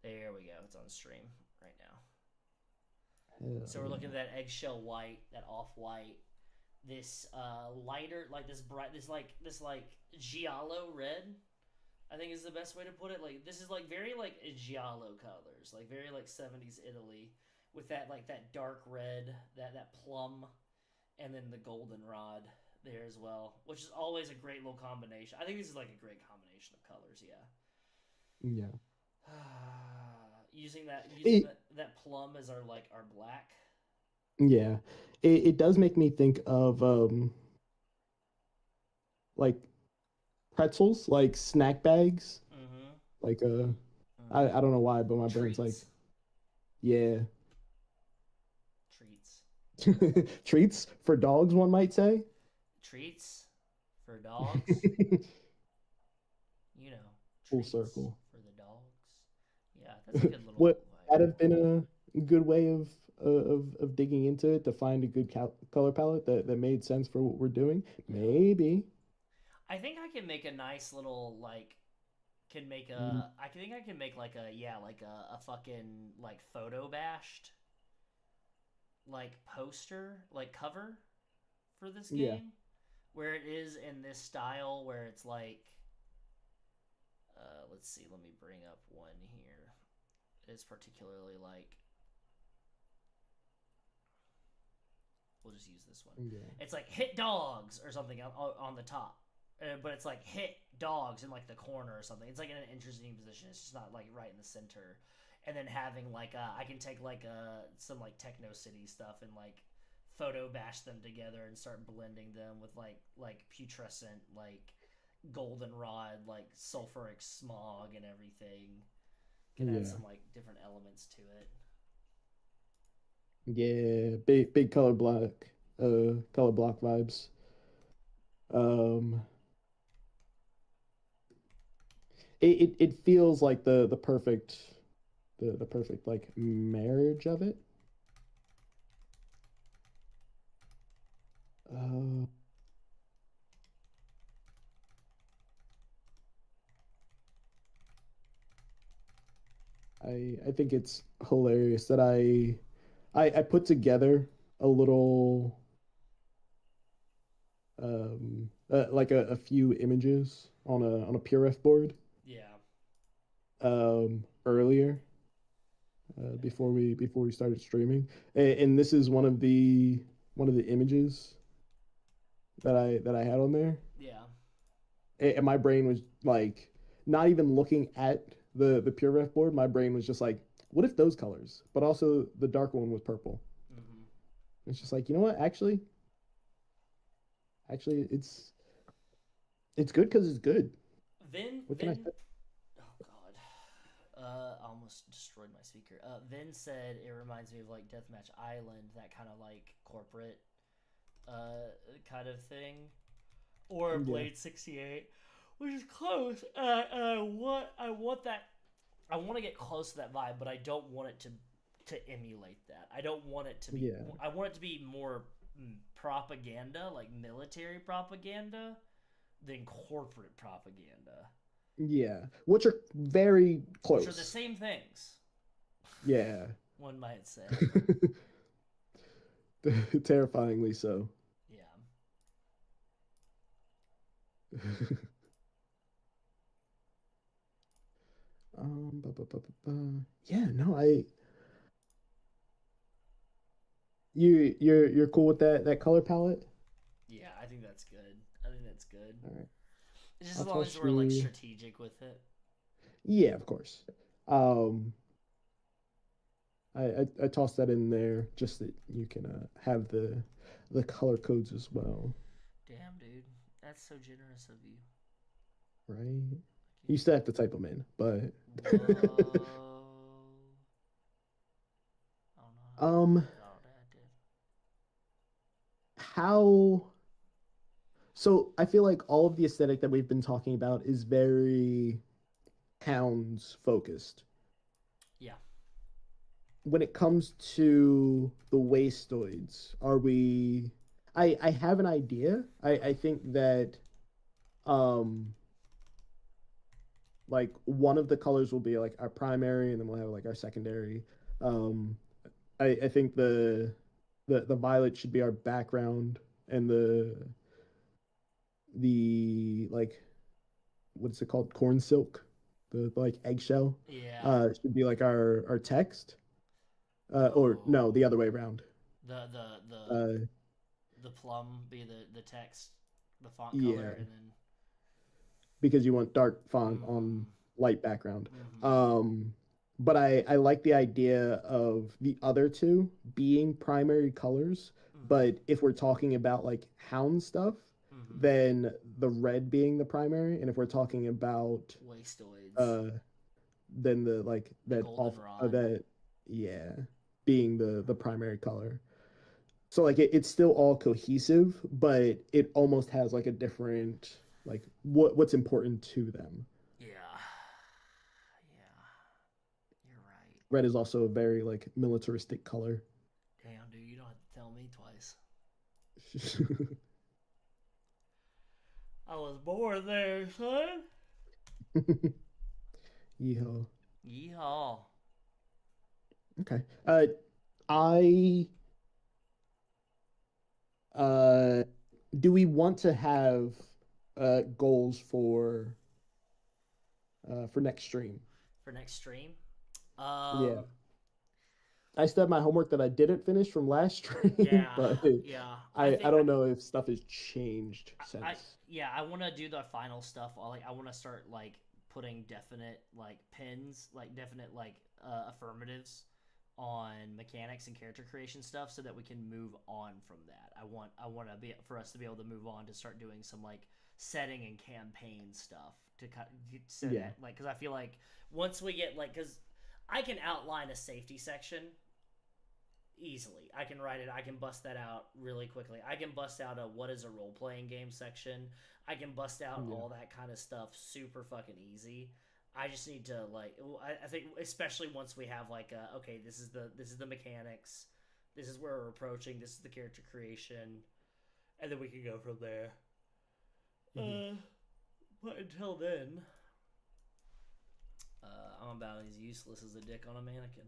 There we go. It's on stream right now. Hell So we're looking yeah. at that eggshell white, that off white, this lighter, like this bright, this like giallo red. I think is the best way to put it. Like this is like very like giallo colors, like very like 70s Italy, with that like that dark red, that plum, and then the goldenrod there as well, which is always a great little combination. I think this is like a great combination of colors. Yeah. Yeah. using It, that plum as our like our black. yeah. it does make me think of like pretzels, like snack bags. Mm-hmm. Like Mm-hmm. I don't know why, but my brain's like, Treats. yeah. Treats. Treats for dogs, one might say. Treats for dogs. You know, Full treats circle. for the dogs. Yeah, that's a good Would little like. that have been a good way of digging into it to find a good color palette that made sense for what we're doing? Yeah. Maybe. I think I can make a nice little like can make Mm, a I think I can make like a yeah like a fucking like photo bashed like poster like cover for this yeah. game where it is in this style where it's like let's see, let me bring up one here. It's particularly like we'll just use this one. Yeah. It's like hit dogs or something on the top. But it's like hit dogs in like the corner or something. It's like in an interesting position. It's just not like right in the center. And then having like I can take like some like Techno City stuff and like photo bash them together and start blending them with like putrescent like goldenrod like sulfuric smog and everything. Can add Yeah. some like different elements to it. Yeah. Big color block vibes. Um it feels like the perfect the perfect like marriage of it. Uh, I think it's hilarious that I put together a little like a few images on a PureRef board Yeah. earlier Okay. before we started streaming, and this is one of the images that I had on there, Yeah. and my brain was like not even looking at the PureRef board. My brain was just like, what if those colors, but also the dark one was purple. Mm-hmm. It's just like, you know what? Actually, it's good because it's good. What can I Vin say? oh god. I almost destroyed my speaker. Vin said it reminds me of like Deathmatch Island, that kind of like corporate kind of thing, or Yeah, Blade 68, which is close. I want that. I want to get close to that vibe, but I don't want it to emulate that. I don't want it to be. yeah, I want it to be more propaganda, like military propaganda, than corporate propaganda, yeah. Which are very which are the close. same things. Yeah, One might say. terrifyingly so. Yeah. Yeah, no, you're cool with that color palette? Yeah, I think that's good. I think that's good. All right, Just I'll as long as toss we're like you. strategic with it. Yeah, of course. Um, I tossed that in there just that you can have the color codes as well, Damn, dude, that's so generous of you. right? I You can't still have to type them in, but Whoa. I don't know how um, I got all that, dude. how so I feel like all of the aesthetic that we've been talking about is very towns focused. Yeah. When it comes to the wastoids, are we I have an idea. I think that um like one of the colors will be like our primary and then we'll have like our secondary. Um I think the violet should be our background and the like what's it called? Corn silk, the like eggshell, Yeah. should be like our text. Or no, the Oh. other way around. The the the Uh, the plum be the text, the font yeah, color, and then. because you want dark font on Mm-hmm. light background. Mm-hmm. Um, but I like the idea of the other two being primary colors, But if we're talking about like hound stuff, then the red being the primary, and if we're talking about wastoids, then the like that off goldenrod. that yeah being the primary color. So like it's still all cohesive, but it almost has like a different like what's important to them. Yeah. Yeah. You're right. Red is also a very like militaristic color. Damn, dude, you don't have to tell me twice. I was born there, son. Yeehaw. Yeehaw. Okay. I do we want to have goals for next stream? For next stream? Yeah. I still have my homework that I didn't finish from last stream, Yeah, but yeah. I don't know if stuff has changed since. I want to do the final stuff. I want to start like putting definite like pins, like definite like affirmatives on mechanics and character creation stuff, so that we can move on from that. I want to be for us to be able to move on to start doing some like setting and campaign stuff to set that, like, because I feel like once we get like, because I can outline a safety section easily. I can write it. I can bust that out really quickly. I can bust out a what is a role playing game section. I can bust out all that kind of stuff super fucking easy. I just need to like. I think especially once we have like okay, this is the mechanics. This is where we're approaching. This is the character creation, and then we can go from there. But until then, I'm about as useless as a dick on a mannequin.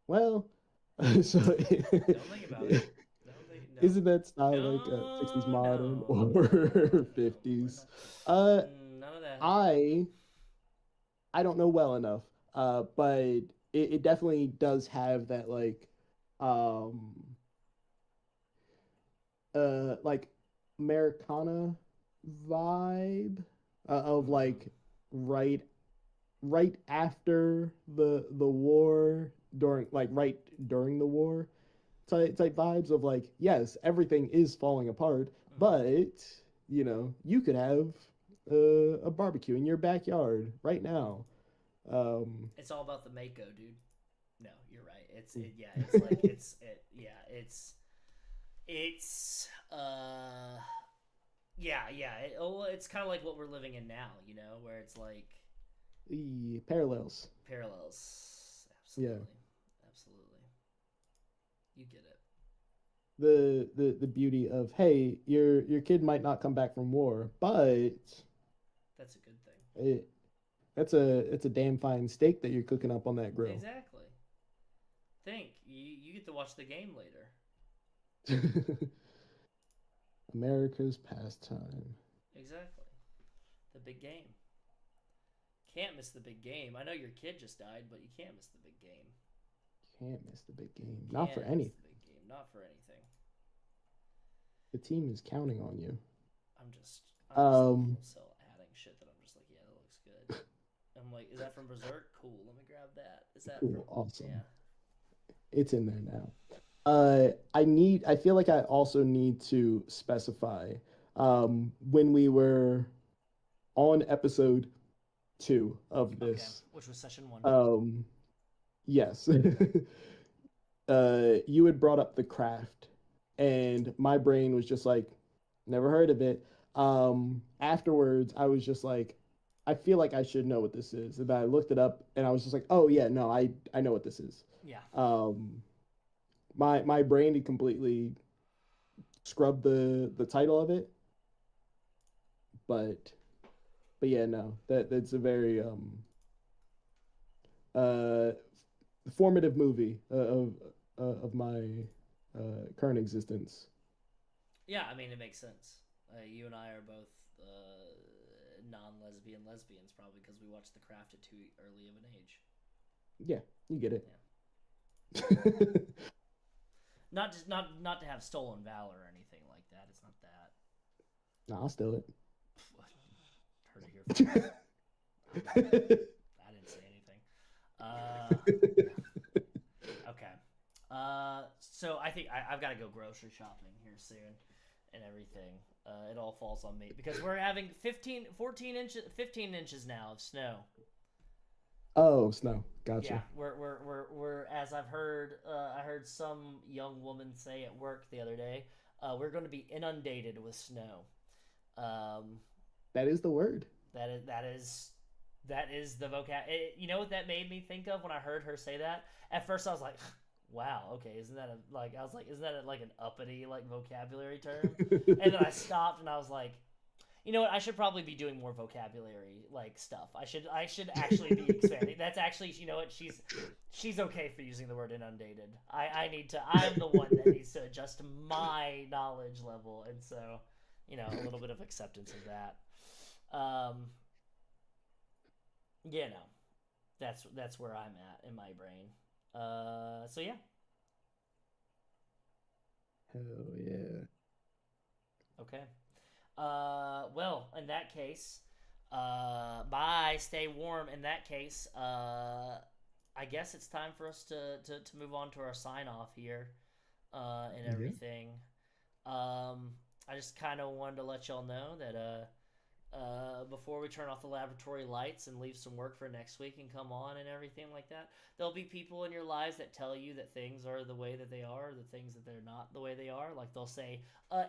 Well, so don't think about it. No. Isn't that style like 60s modern or 50s? None of that. I don't know well enough, but it definitely does have that like Americana vibe of like right after the war during like right during the war type vibes of like, yes, everything is falling apart, but you could have a barbecue in your backyard right now. It's all about the Mako, dude. No, you're right. It's like it's kind of like what we're living in now, where it's like parallels. Absolutely. Yeah. Absolutely. You get it. The beauty of, hey, your kid might not come back from war, but that's a good thing. It's a damn fine steak that you're cooking up on that grill. Exactly. Think you get to watch the game later. America's pastime. Exactly. The big game. Can't miss the big game. I know your kid just died, but you can't miss the big game. Can't miss the big game. Not for anything. The big game. Not for anything. The team is counting on you. I'm just adding shit that I'm just like, yeah, that looks good. I'm like, is that from Berserk? Cool. Let me grab that. Is that cool? Awesome. Yeah. It's in there now. I feel like I also need to specify when we were on episode 2 of this, which was session 1. Yes. You had brought up the craft, and my brain was just like, never heard of it. Afterwards, I was just like, I feel like I should know what this is. And I looked it up, and I was just like, oh yeah, no, I know what this is. Yeah. My brain had completely scrubbed the title of it, but yeah, no, that's a very formative movie of my current existence. Yeah, I mean, it makes sense. You and I are both non-lesbian lesbians, probably because we watched The Craft at too early of an age. Yeah, you get it. Yeah. Not to have stolen valor or anything like that. It's not that. No, I'll steal it. Heard it here first. I didn't say anything. Okay. So I think I've got to go grocery shopping here soon, and everything. It all falls on me because we're having 15 inches now of snow. Oh, snow. Gotcha. Yeah, we're as I've heard. I heard some young woman say at work the other day. We're going to be inundated with snow. That is the word. That is the vocab. You know what that made me think of when I heard her say that? At first, I was like, "Wow, okay, isn't that a like?" I was like, "Isn't that like an uppity like vocabulary term?" And then I stopped and I was like, "You know what? I should probably be doing more vocabulary like stuff. I should actually be expanding." That's actually, you know what? She's okay for using the word inundated. I need to. I'm the one that needs to adjust my knowledge level, and so a little bit of acceptance of that. Yeah, no, that's where I'm at in my brain. So yeah. Hell yeah. Okay. Well, in that case, bye. Stay warm. In that case, I guess it's time for us to move on to our sign off here, and everything. I just kind of wanted to let y'all know that before we turn off the laboratory lights and leave some work for next week and come on and everything like that, there'll be people in your lives that tell you that things are the way that they are, or the things that they're not the way they are. Like they'll say,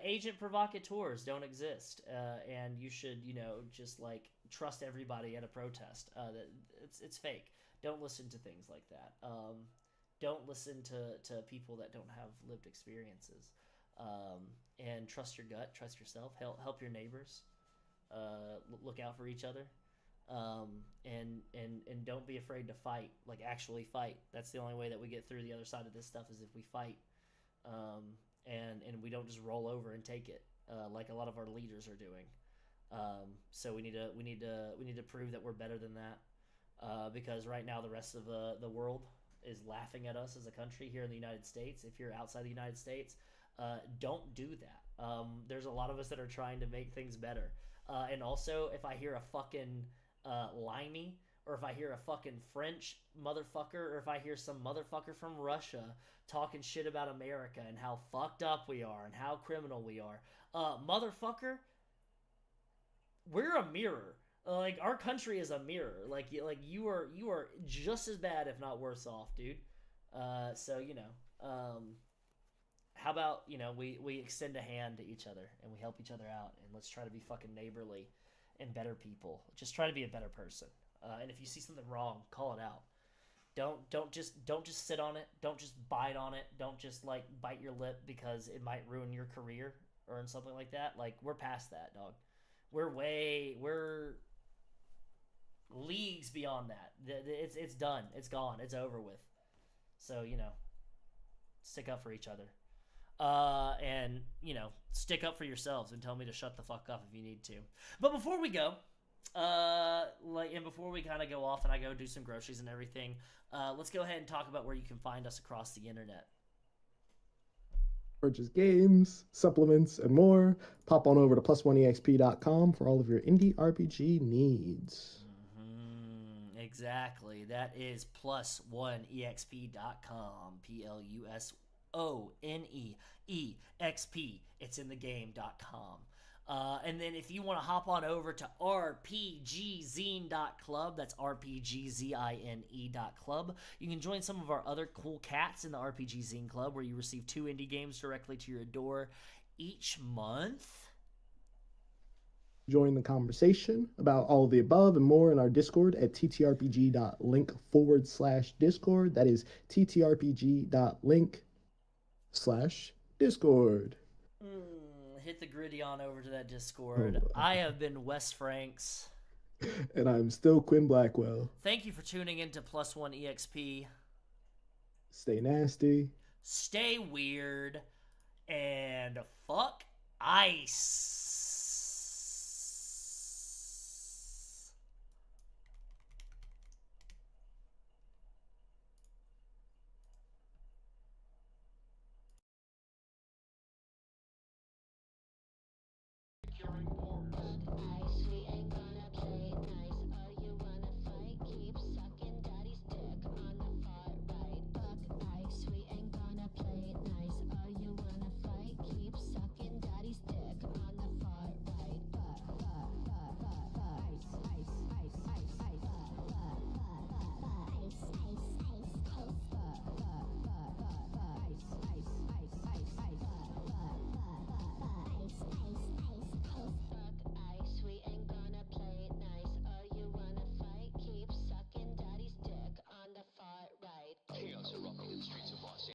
agent provocateurs don't exist, and you should, just like trust everybody at a protest. That it's fake. Don't listen to things like that. Don't listen to people that don't have lived experiences. And trust your gut, trust yourself, help your neighbors. Look out for each other, and don't be afraid to fight. Like actually fight. That's the only way that we get through the other side of this stuff is if we fight, and we don't just roll over and take it like a lot of our leaders are doing. So we need to prove that we're better than that, because right now the rest of the world is laughing at us as a country here in the United States. If you're outside the United States, don't do that. There's a lot of us that are trying to make things better. And also, if I hear a fucking limey, or if I hear a fucking French motherfucker, or if I hear some motherfucker from Russia talking shit about America and how fucked up we are and how criminal we are, motherfucker, we're a mirror. Like our country is a mirror. Like you are just as bad, if not worse off, dude. So how about we extend a hand to each other and we help each other out, and let's try to be fucking neighborly and better people. Just try to be a better person. And if you see something wrong, call it out. Don't just sit on it. Don't just bite on it. Don't just like bite your lip because it might ruin your career or something like that. Like we're past that, dog. We're leagues beyond that. It's done. It's gone. It's over with. So stick up for each other. And stick up for yourselves and tell me to shut the fuck up if you need to. But before we go, and before we kind of go off and I go do some groceries and everything, let's go ahead and talk about where you can find us across the internet. Purchase games, supplements, and more. Pop on over to plus1exp.com for all of your indie RPG needs. Exactly. That is plus1exp.com. PLUSONEEXP. It's in the game.com. And then if you want to hop on over to RPGZine.Club, that's RPGZine.Club, you can join some of our other cool cats in the RPGZine Club, where you receive 2 indie games directly to your door each month. Join the conversation about all of the above and more in our Discord at ttrpg.link/Discord. That is ttrpg.link/Discord. Hit the gritty on over to that Discord. I have been Wes Franks. And I'm still Quinn Blackwell. Thank you for tuning into Plus One EXP. Stay nasty. Stay weird. And fuck ice. Securing borders.